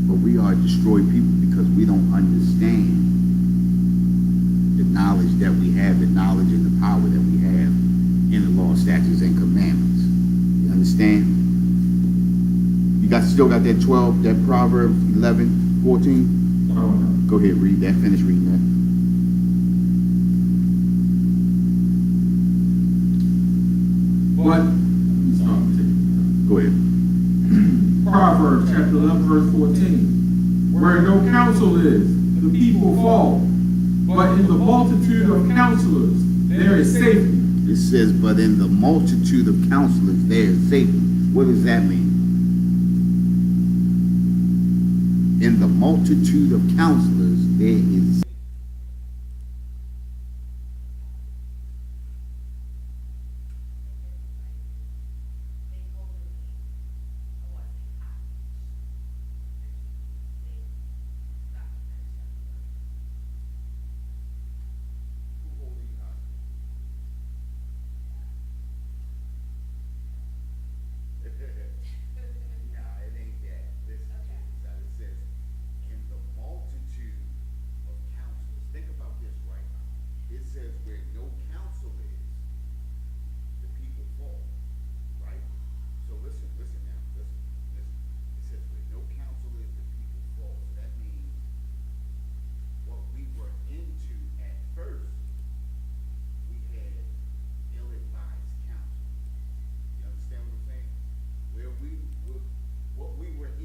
But we are destroyed people because we don't understand the knowledge that we have, the knowledge and the power that we have in the law, statutes, and commandments. You understand? You still got that 12, that Proverbs 11, 14? Go ahead, read that. Finish reading that. But, Go ahead. Proverbs chapter 11, verse 14. Where no counsel is, the people fall. But in the multitude of counselors, there is safety. It says, but in the multitude of counselors, there is safety. What does that mean? In the multitude of counselors, there is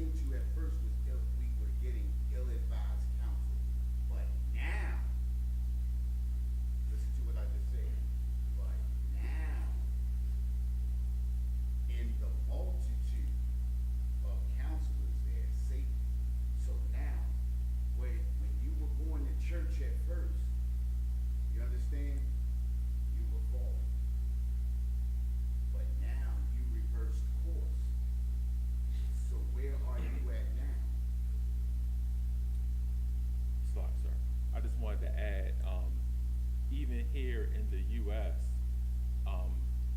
into at first was we were getting ill-advised counsel. But now, listen to what I just said. But now, in the multitude of counselors, there's safety. So now, when you were going to church at first, you understand? You were falling. But now you reversed course. So where are you at now? Sorry, sir. I just wanted to add, even here in the U.S.,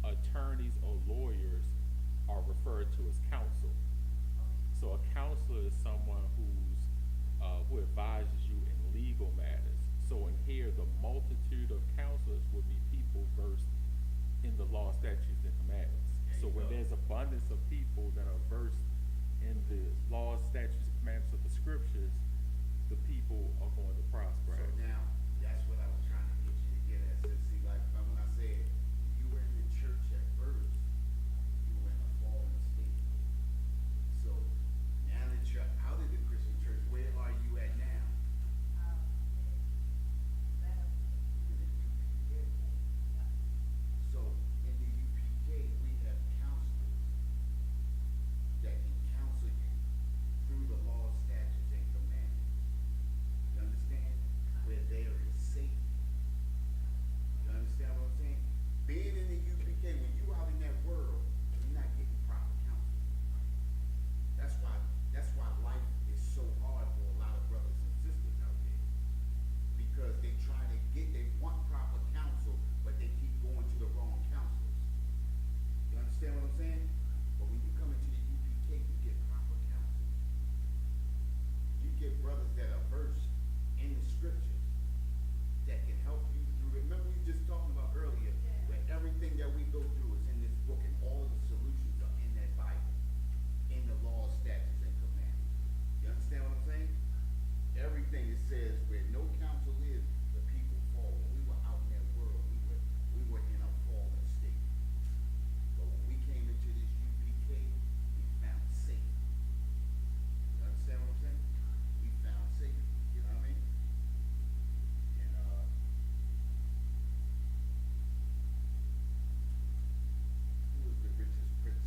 attorneys or lawyers are referred to as counsel. So a counselor is someone who advises you in legal matters. So in here, the multitude of counselors would be people versed in the law, statutes, and commandments. So when there's abundance of people that are versed in the laws, statutes, and commandments of the scriptures, the people are going to prosper. So now, that's what I was trying to get you to get at. So see, like when I said, you were in the church at first, you were in a fallen state. So now that you're out of the Christian church, where are you at now? In the UPK. So in the UPK, we have counselors that can counsel you through the law, statutes, and commandments. You understand? Where there is safety. You understand what I'm saying? Being in the UPK, when you're out in that world, you're not getting proper counsel. That's why life is so hard for a lot of brothers and sisters out there. Because they want proper counsel, but they keep going to the wrong counselors. You understand what I'm saying? But when you come into the UPK, you get proper counsel. You get brothers that are versed in the scriptures that can help you through it. Remember we were just talking about earlier, where everything that we go through is in this book, and all of the solutions are in that Bible, in the laws, statutes, and commandments. You understand what I'm saying? Everything it says where no counsel is, the people fall. When we were out in that world, we were in a fallen state. But when we came into this UPK, we found safety. You understand what I'm saying? We found safety. You know what I mean? And who is the richest prince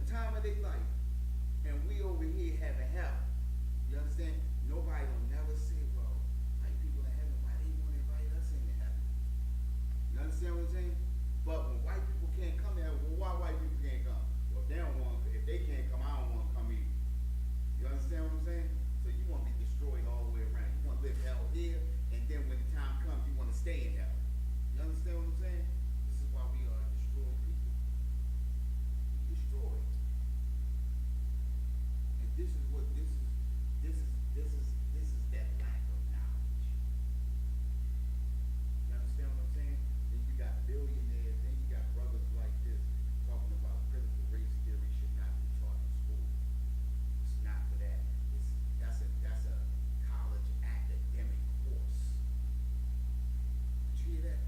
time of their life, and we over here having hell. You understand? Nobody will never say, well, white people in heaven, why they want to invite us into heaven? You understand what I'm saying? But when white people can't come there, well, why white people can't come? Well, if they don't want, if they can't come, I don't want to come either. You understand what I'm saying? So you want to be destroyed all the way around. You want to live hell here, and then when the time comes, you want to stay in hell. You understand what I'm saying? This is why we are destroyed people. Destroyed. And this is what this is that lack of knowledge. You understand what I'm saying? Then you got billionaires, then you got brothers like this talking about critical race theory should not be taught in school. It's not for that. That's a college academic course. Did you hear that?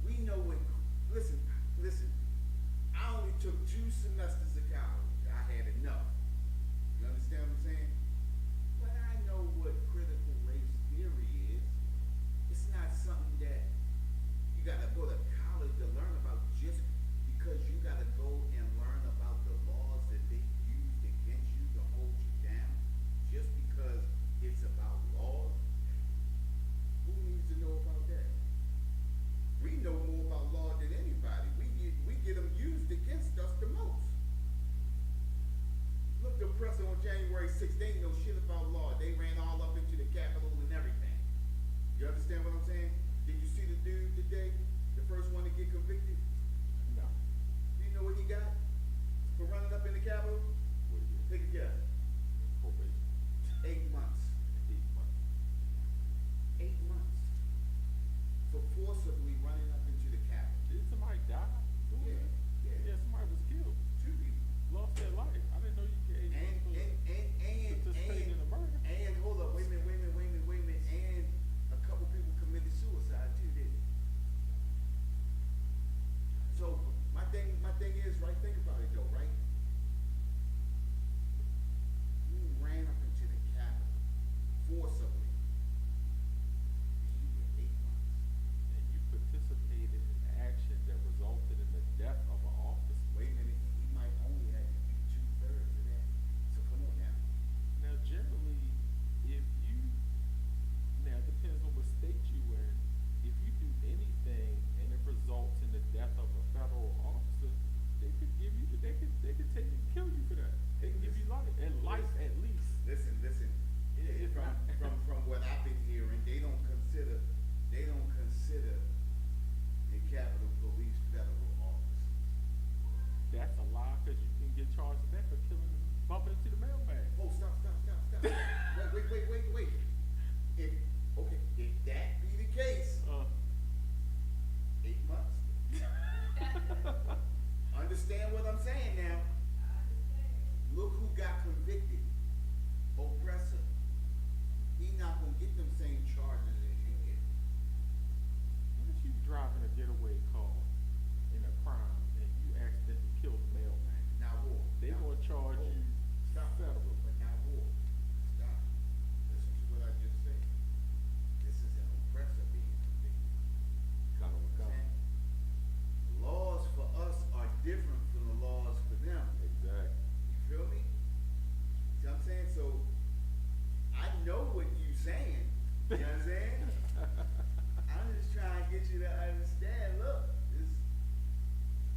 We know when, listen, I only took 2 semesters of college. I had enough. You understand what I'm saying? But I know what critical race theory is. It's not something that you gotta go to college to learn about just because you gotta go and learn about the laws that they used against you to hold you down. Just because it's about laws. Who needs to know about that? We know more about law than anybody. We get them used against us the most. Look, the press on January 6th, they ain't know shit about law. They ran all up into the Capitol and everything. You understand what I'm saying? Did you see the dude today? The first one to get convicted? No. Do you know what he got for running up in the Capitol? What do you Take a guess. Probation. 8 months. 8 months. 8 months. For forcibly running up into the Capitol. Did somebody die? Yeah, somebody was killed. 2 people. Lost their life. I didn't know you could age participate in a murder. And hold up, wait a minute. And a couple people committed suicide too, didn't they? So my thing is, right, think about it though, right? You ran up into the Capitol forcibly. You get 8 months. And you participated in action that resulted in the death of an officer. Wait a minute, he might only have to do 2/3 of that. So come on now. Now, generally, now it depends on what state you in. If you do anything and it results in the death of a federal officer, they could take and kill you for that. They can give you life, at least. Listen. From what I've been hearing, they don't consider the Capitol Police federal office. That's a lie, because you can get charged with that for bumping into the mailbag. Oh, stop. Wait. If that be the case, 8 months. Understand what I'm saying now? Look who got convicted. Oppressor. He not gonna get them same charges as you get. What if you driving a getaway car in a crime and you accidentally kill the mailman? Now war. They gonna charge you federal. But now war. Stop. Listen to what I just said. This is an oppressor being convicted. Come on. Laws for us are different from the laws for them. Exactly. You feel me? See what I'm saying? So I know what you saying. You know what I'm saying? I'm just trying to get you to understand. Look, this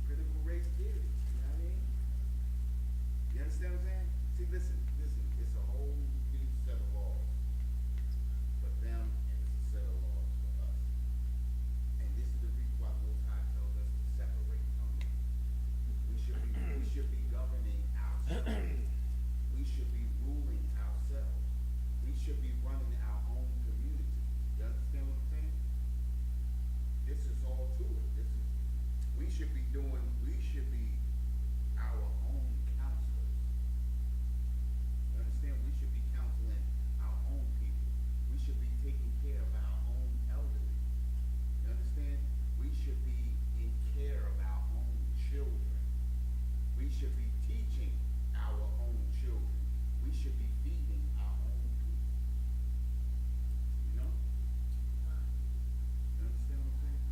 critical race theory. You know what I mean? You understand what I'm saying? See, listen. It's a whole new set of laws for them, and it's a set of laws for us. And this is the reason why Most High tells us to separate from them. We should be governing ourselves. We should be ruling ourselves. We should be running our own community. You understand what I'm saying? This is all to it. We should be our own counselors. You understand? We should be counseling our own people. We should be taking care of our own elderly. You understand? We should be in care of our own children. We should be teaching our own children. We should be feeding our own people. You know? You understand what I'm saying?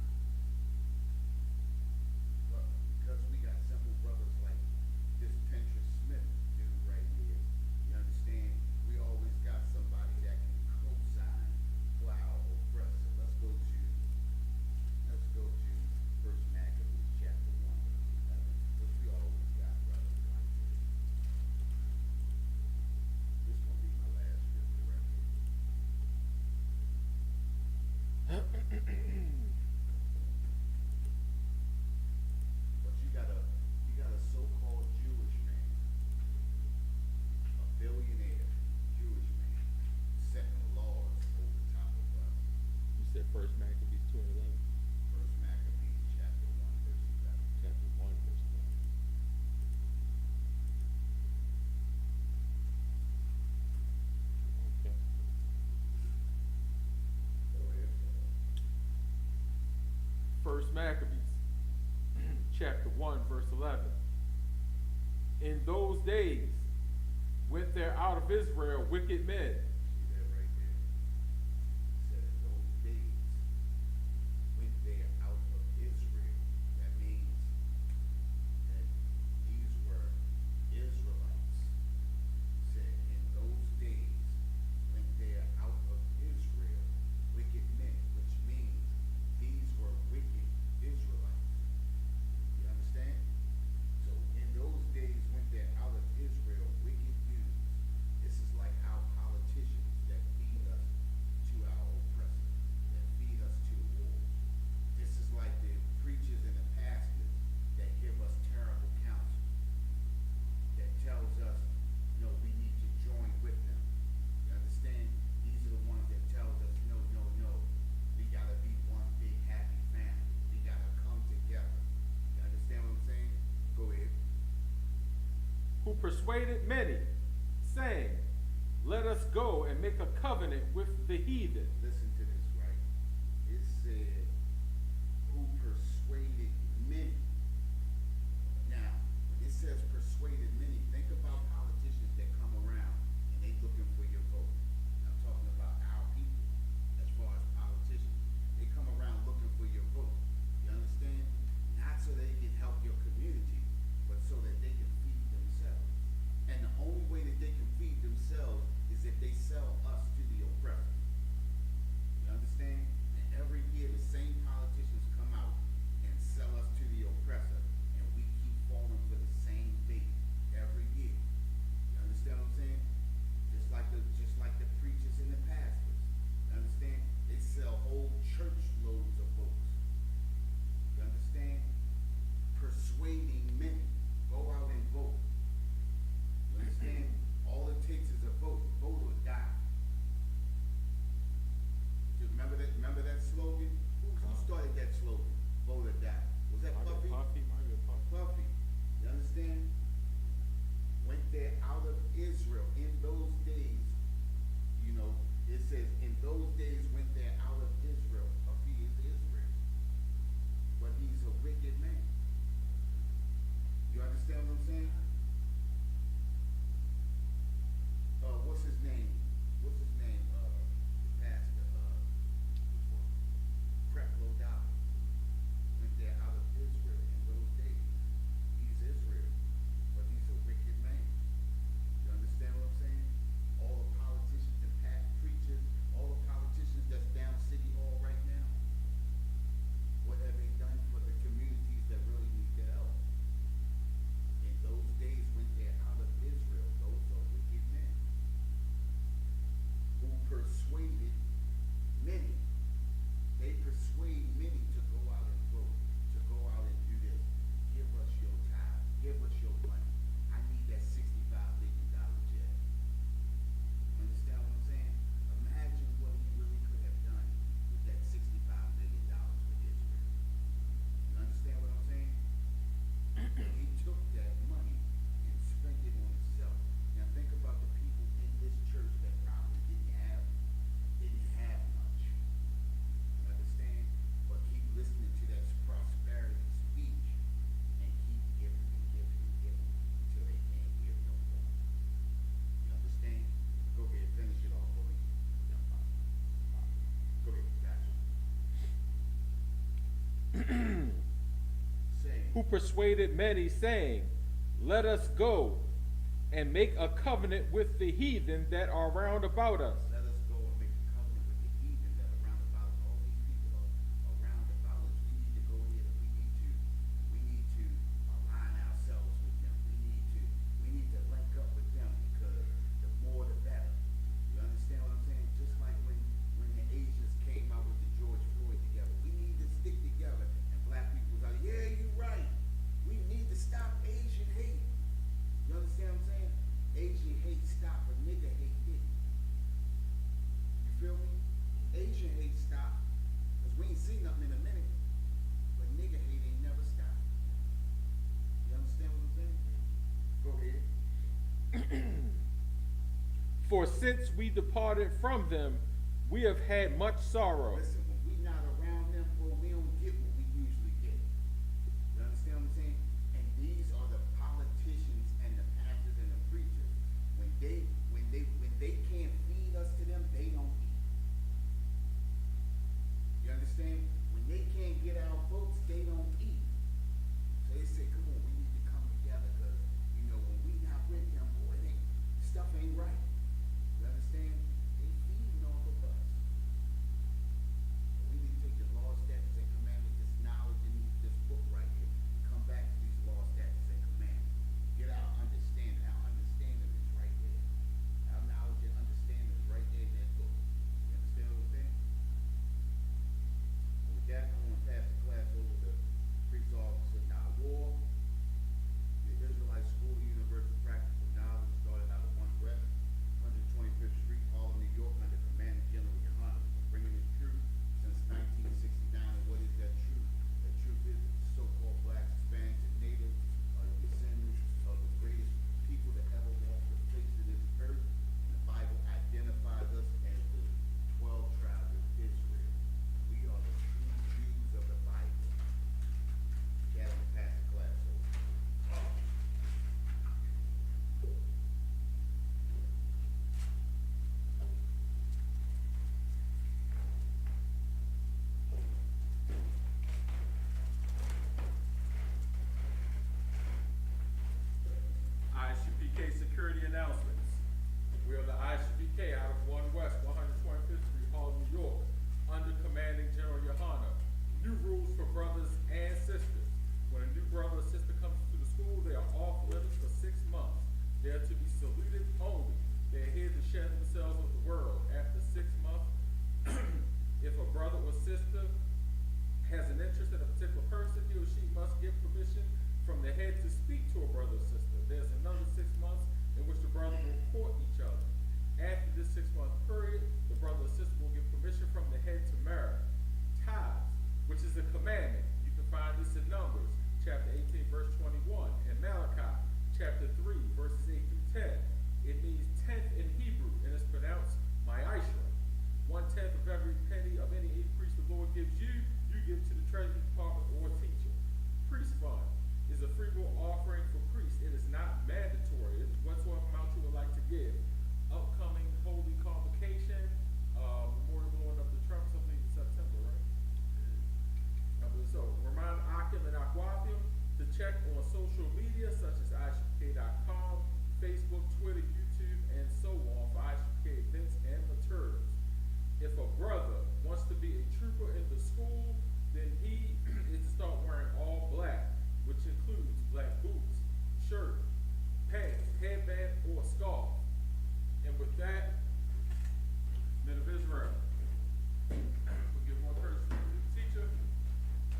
But because we got simple brothers like But you got a so-called Jewish man, a billionaire Jewish man, setting laws over top of us. You said First Maccabees 2:11? First Maccabees chapter 1, verse 11. Chapter 1, verse 11. Okay. Go ahead. First Maccabees, chapter 1, verse 11. In those days went there out of Israel wicked men. See that right there? It said in those days went there out of Israel. That means that these were Israelites. It said in those days went there out of Israel wicked men, which means these were wicked Israelites. You understand? So in those days went there out of Israel wicked dudes. This is like our politicians that feed us to our oppressors, that feed us to the wolves. This is like the preachers and the pastors that give us terrible counsel, that tells us, no, we need to join with them. You understand? These are the ones that tells us, no, no, no, we gotta be one big happy family. We gotta come together. You understand what I'm saying? Go ahead. Who persuaded many, saying, let us go and make a covenant with the heathen. Listen to this, right? It said, who persuaded many. Now, when it says persuaded many, think about politicians that come around and they looking for your vote. I'm talking about our people, as far as politicians. They come around looking for your vote. You understand? Not so they can help your community, but so that they can feed themselves. And the only way that they can feed themselves is if they sell us to the oppressor. You understand? And every year the same politicians come out and sell us to the oppressor, and we keep falling for the same bait every year. You understand what I'm saying? Just like the preachers and the pastors. You understand? They sell whole church loads of votes. You understand? Persuading many. Go out and vote. You understand? All it takes is a vote. Vote or die. Do you remember that slogan? Who started that slogan? Vote or die. Was that Puffy? Might be Puffy. Puffy. You understand? Went there out of Israel in those days. You know, it says in those days went there out of Israel. Puffy is Israel. But he's a wicked man. You understand what I'm saying? What's his name? What's his name? Pastor. Creflo Dollar. Went there out of Israel in those days. He's Israel, but he's a wicked man. You understand what I'm saying? All the politicians and preachers, all the politicians that's down City Hall right now, what have they done for the communities that really need the help? In those days when they're out of Israel, those are wicked men who persuaded many. They persuade many to go out and vote, to go out and do this. Give us your time. Give us your money. I need that $65 million jet. Understand what I'm saying? Imagine what he really could have done with that $65 million for Israel. You understand what I'm saying? He took that money and spent it on himself. Now think about the people in this church that probably didn't have much. You understand? But keep listening to that prosperity speech and keep giving and giving and giving until they can't give no more. You understand? Go ahead, finish it off for me. Go ahead, gotcha. Saying, Who persuaded many, saying, let us go and make a covenant with the heathen that are round about us. let us go and make a covenant with the heathen that are round about us. All these people are round about us. We need to go ahead and we need to align ourselves with them. We need to link up with them because the more the better. You understand what I'm saying? Just like when the Asians came out with the George Floyd For since we departed from them, we have had much sorrow. Listen, when we not around them, boy, we don't get what we usually get. You understand what I'm saying? And these are the politicians and the pastors and the preachers. When they can't feed us to them, they don't eat. You understand? When they can't get our votes, they don't eat. So they say, come on, we need to come together because, you know, when we not with them, boy, stuff ain't right. You understand? They feeding off of us. We need to take the laws, statutes, and commandments, this knowledge in this book right here, come back to these laws, statutes, and commandments. Get our understanding. Our understanding is right there. Our knowledge and understanding is right there in that book. You understand what I'm saying? And with that, I want to pass the class over to Priest Officer Nawar. The Israelite School of Universal Practical Knowledge started out of 1 West, 125th Street, Harlem, New York, under Command General Yohana, bringing the truth since 1969. And what is that truth? The truth is that the so-called blacks, Hispanics, and natives are the descendants of the greatest people to ever walk the face of this earth. And the Bible identifies us as the 12 tribes of Israel. We are the true Jews of the Bible. Yeah, I'm gonna pass the class over. ISUPK security announcements. We are the ISUPK out of 1 West, 125th Street, Harlem, New York, under Commanding General Yohana. New rules for brothers and sisters. When a new brother or sister comes to the school, they are off limits for 6 months. They are to be saluted only. They are here to share themselves with the world. After 6 months, if a brother or sister has an interest in a particular person, he or she must give permission from the head to speak to a brother or sister. There's another 6 months in which the brother will court each other. After this 6-month period, the brother or sister will give permission from the head to marry. Tithes, which is a commandment. You can find this in Numbers, chapter 18, verse 21, and Malachi, chapter 3, verses 8 through 10. It means tenth in Hebrew, and it's pronounced ma'ashra. 1/10 of every penny of any increase the Lord gives you, you give to the treasury department or teacher. Priest fund is a free will offering for priests. It is not mandatory. It's whatsoever amount you would like to give. Upcoming holy convocation, Memorial blowing up the Trump, something in September, right? So remind Akim and Aquavium to check on social media such as ISUPK.com, Facebook, Twitter, YouTube, and so on for ISUPK events and materials. If a brother wants to be a trooper in the school, then he is to start wearing all black, which includes black boots, shirt, pants, headband, or scarf. And with that, men of Israel, we'll give more courtesy to the teacher,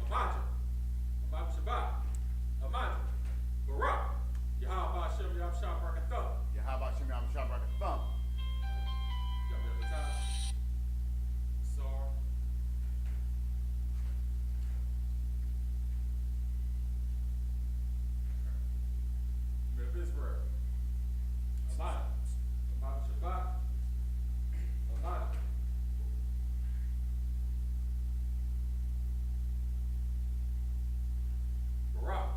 Abijah, Abab Shabbat, Amanda, Barak, Yahweh Hashem Yahshua Barakathah. Yahweh Hashem Yahshua Barakathah. Got me at the top. Sar. Men of Israel, Amanda, Abab Shabbat, Amanda. Barak.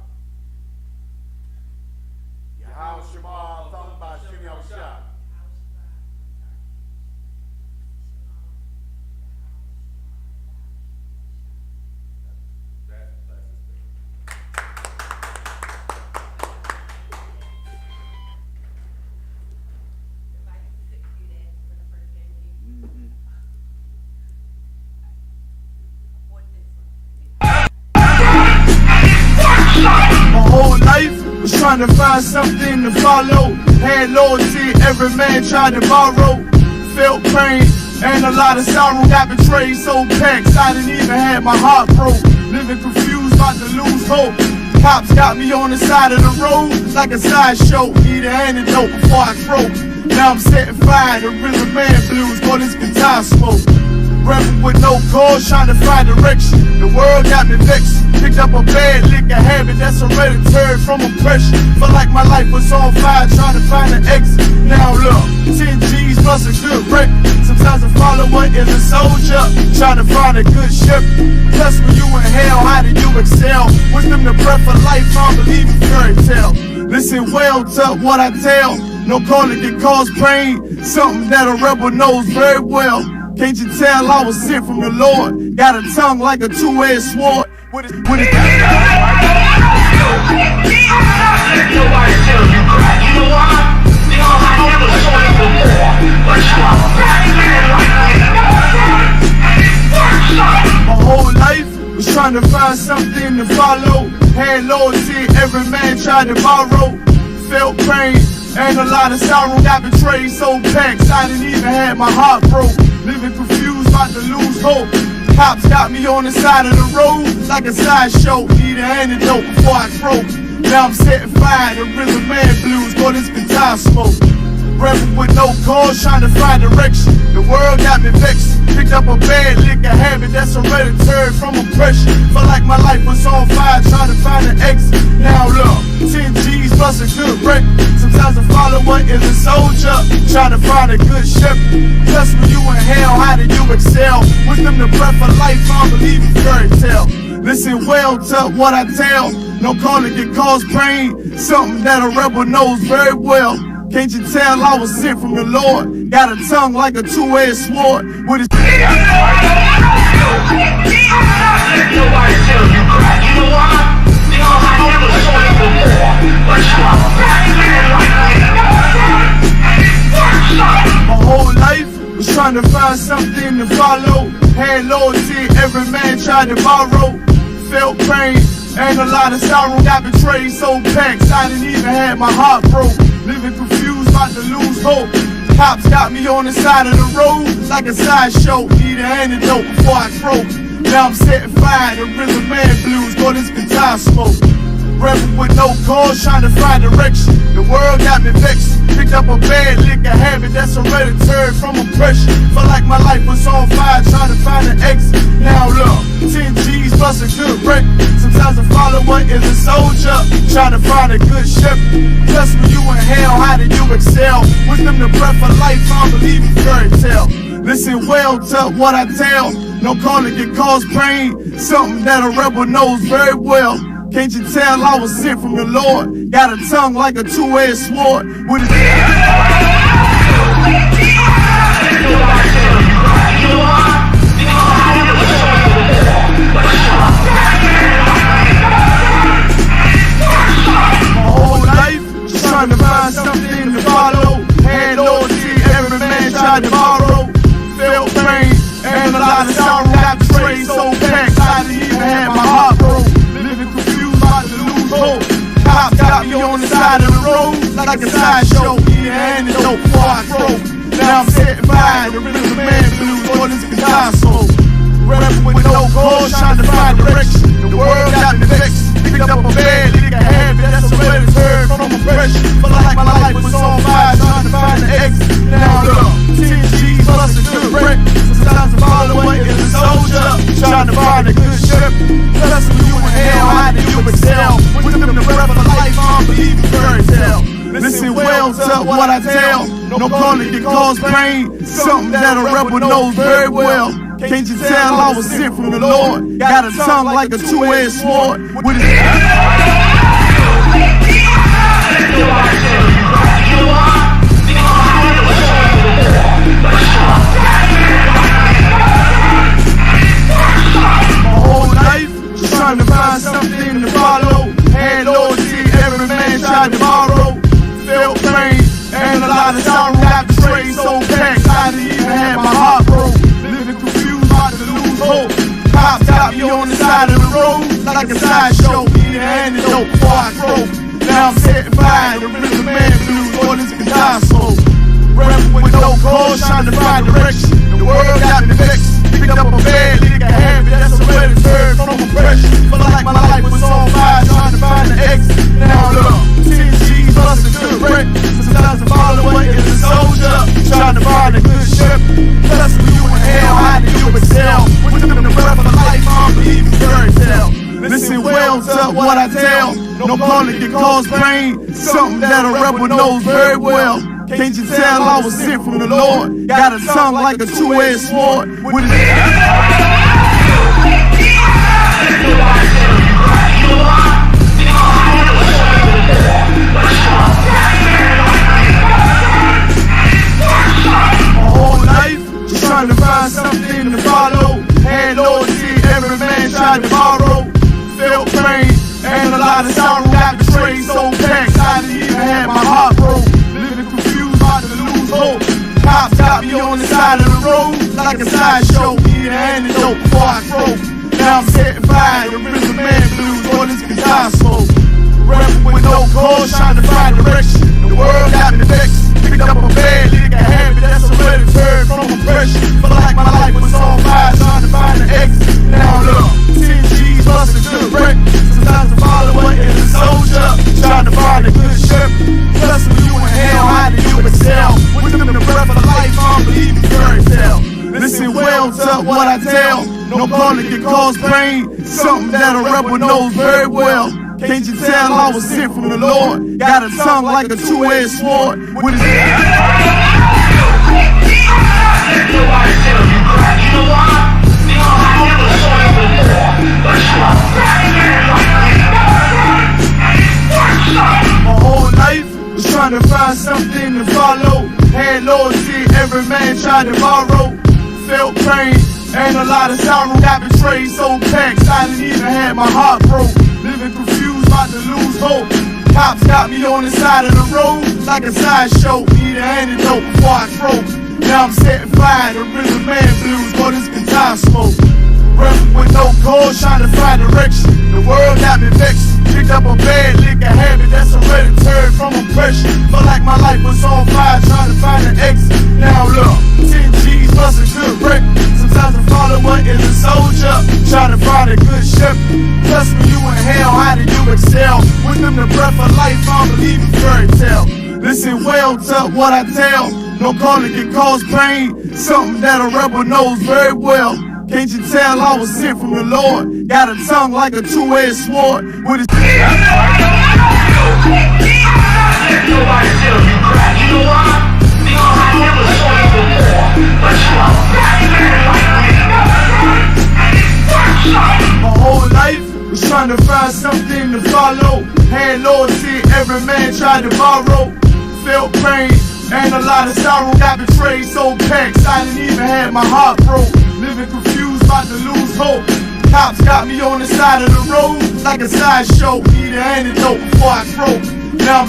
Yahweh Shema Thumb Bashim Yahshua. That class is big. My whole life was trying to find something to follow. Had loyalty, every man tried to borrow. Felt pain and a lot of sorrow. Got betrayed, so packed, I didn't even have my heart broke. Living confused, about to lose hope. Cops got me on the side of the road like a sideshow. Need an antidote before I croak. Now I'm setting fire to rhythm man blues, boy, this guitar smoke. Rebel with no cause, trying to find direction. The world got me vexed. Pick Picked up a bad liquor habit that's hereditary from oppression. Felt like my life was on fire, trying to find an exit. Now look, 10 G's plus a good break. Sometimes a follower is a soldier, trying to find a good ship. Plus when you in hell, how do you excel? Wisdom the breath of life, I don't believe in fairy tale. Listen well to what I tell. No calling can cause pain, something that a rebel knows very well. Can't you tell I was sent from the Lord? Got a tongue like a two-edged sword. With it. Nobody tells you crap. You know why? Because I never saw it before. But you are a black man like me. My whole life was trying to find something to follow. Had loyalty, every man tried to borrow. Felt pain and a lot of sorrow. Got betrayed, so packed I didn't even have my heart broke. Living confused, about to lose hope. Cops got me on the side of the road like a sideshow. Need an antidote before I croak. Now I'm setting fire to rhythm man blues. Boy, this guitar smoke. Rebel with no cause, trying to find direction. The world got me vexed. Picked up a bad liquor habit that's hereditary from oppression. Felt like my life was on fire, trying to find an exit. Now look, 10 G's plus a good break. Sometimes a follower is a soldier, trying to find a good ship. Plus when you in hell, how do you excel? Wisdom the breath of life, I don't believe in fairy tale. Listen well to what I tell. No calling can cause pain, something that a rebel knows very well. Can't you tell I was sent from the Lord? Got a tongue like a two-edged sword. With his Nobody tells you crap. You know why? Because I never saw it before. But you are a black man like me. My whole life was trying to find something to follow. Had loyalty, every man tried to borrow. Felt pain and a lot of sorrow. Got betrayed, so packed I didn't even have my heart broke. Living confused, about to lose hope. Cops got me on the side of the road like a sideshow. Need an antidote before I croak. Now I'm setting fire to rhythm man blues. Boy, this guitar smoke. Rebel with no cause, trying to find direction. The world got me vexed. Picked up a bad liquor habit that's hereditary from oppression. Felt like my life was on fire, trying to find an exit. Now look, 10 G's plus a good break. Sometimes a follower is a soldier, trying to find a good ship. Plus when you in hell, how do you excel? Wisdom the breath of life, I don't believe in fairy tale. Listen well to what I tell. No calling can cause pain, something that a rebel knows very well. Can't you tell I was sent from the Lord? Got a tongue like a two-edged sword. With his Nobody tells you crap. You know why? Because I never saw it before. But you are a black man like me. My whole life just trying to find something to follow. Had loyalty, every man tried to borrow. Felt pain and a lot of sorrow. Got betrayed, so packed I didn't even have my heart broke. Living confused, about to lose hope. Cops got me on the side of the road like a sideshow. Need an antidote before I croak. Now I'm setting fire to rhythm man blues. Boy, this guitar smoke. Rebel with no cause, trying to find direction. The world got me vexed. Picked up a bad liquor habit that's hereditary from oppression. Felt like my life was on fire, trying to find an exit. Now look, 10 G's plus a good break. Sometimes a follower is a soldier, trying to find a good ship. Plus when you in hell, how do you excel? Wisdom the breath of life, I don't believe in fairy tale. Listen well to what I tell. No calling can cause pain, something that a rebel knows very well. Can't you tell I was sent from the Lord? Got a tongue like a two-edged sword. With his Nobody tells you crap. You know why? Because I never saw it before. But you are a black man like me. My whole life just trying to find something to follow. Had loyalty, every man tried to borrow. Felt pain and a lot of sorrow. Got betrayed, so packed I didn't even have my heart broke. Living confused, about to lose hope. Cops got me on the side of the road like a sideshow. Need an antidote before I croak. Now I'm setting fire to rhythm man blues. Boy, this guitar smoke. Rebel with no cause, trying to find direction. The world got me vexed. Picked up a bad liquor habit that's hereditary from oppression. Felt like my life was on fire, trying to find an exit. Now look, 10 G's plus a good break. Sometimes a follower is a soldier, trying to find a good ship. Plus when you in hell, how do you excel? Wisdom the breath of life, I don't believe in fairy tale. Listen well well to what I tell. No calling can cause pain. Something that a rebel knows very well. Can't you tell I was sent from the Lord? Got a tongue like a two-edged sword. With trying to find something to follow. Had loyalty, every man tried to borrow. Felt pain and a lot of sorrow. Got betrayed, so packed, I didn't even have my heart broke. Living confused, about to lose hope. Cops got me on the side of the road like a sideshow. Need an antidote before I croak. Now I'm setting fire to rhythm man blues for this guitar smoke. Rebel with no cause, trying to find direction. The world got me vexed. Picked up a bad liquor habit that's hereditary from oppression. Feel like my life was on fire, trying to find the exit. Now look, 10 G's busting to the wreck. Sometimes a follower is a soldier, trying to find a good ship. Plus when you in hell, how do you excel? With them the breath of life, I don't believe in fairy tale. Listen well to what I tell. No calling can cause pain. Something that a rebel knows very well. Can't you tell I was sent from the Lord? Got a tongue like a two-edged sword. With his my whole life was trying to find something to follow. Had loyalty, every man tried to borrow. Felt pain and a lot of sorrow. Got betrayed, so packed, I didn't even have my heart broke. Living confused, about to lose hope. Cops got me on the side of the road like a sideshow. Need an antidote before I croak. Now I'm setting fire to rhythm man blues for this guitar smoke. Rebel with no cause, trying to find direction. The world got me vexed. Picked up a bad liquor habit that's hereditary from oppression. Felt like my life was on fire, trying to find an exit. Now look, 10 G's busting to the wreck. Sometimes a follower is a soldier, trying to find a good ship. Plus when you in hell, how do you excel? With them the breath of life, I don't believe in fairy tale. Listen well to what I tell. No calling can cause pain. Something that a rebel knows very well. Can't you tell I was sent from the Lord? Got a tongue like a two-edged sword. With his Nobody tells you crap. You know why? Because I never saw you before. But you are my whole life was trying to find something to follow. Had loyalty, every man tried to borrow. Felt pain and a lot of sorrow. Got betrayed, so packed, I didn't even have my heart broke. Living confused, about to lose hope. Cops got me on the side of the road like a sideshow. Need an antidote before I croak. Now I'm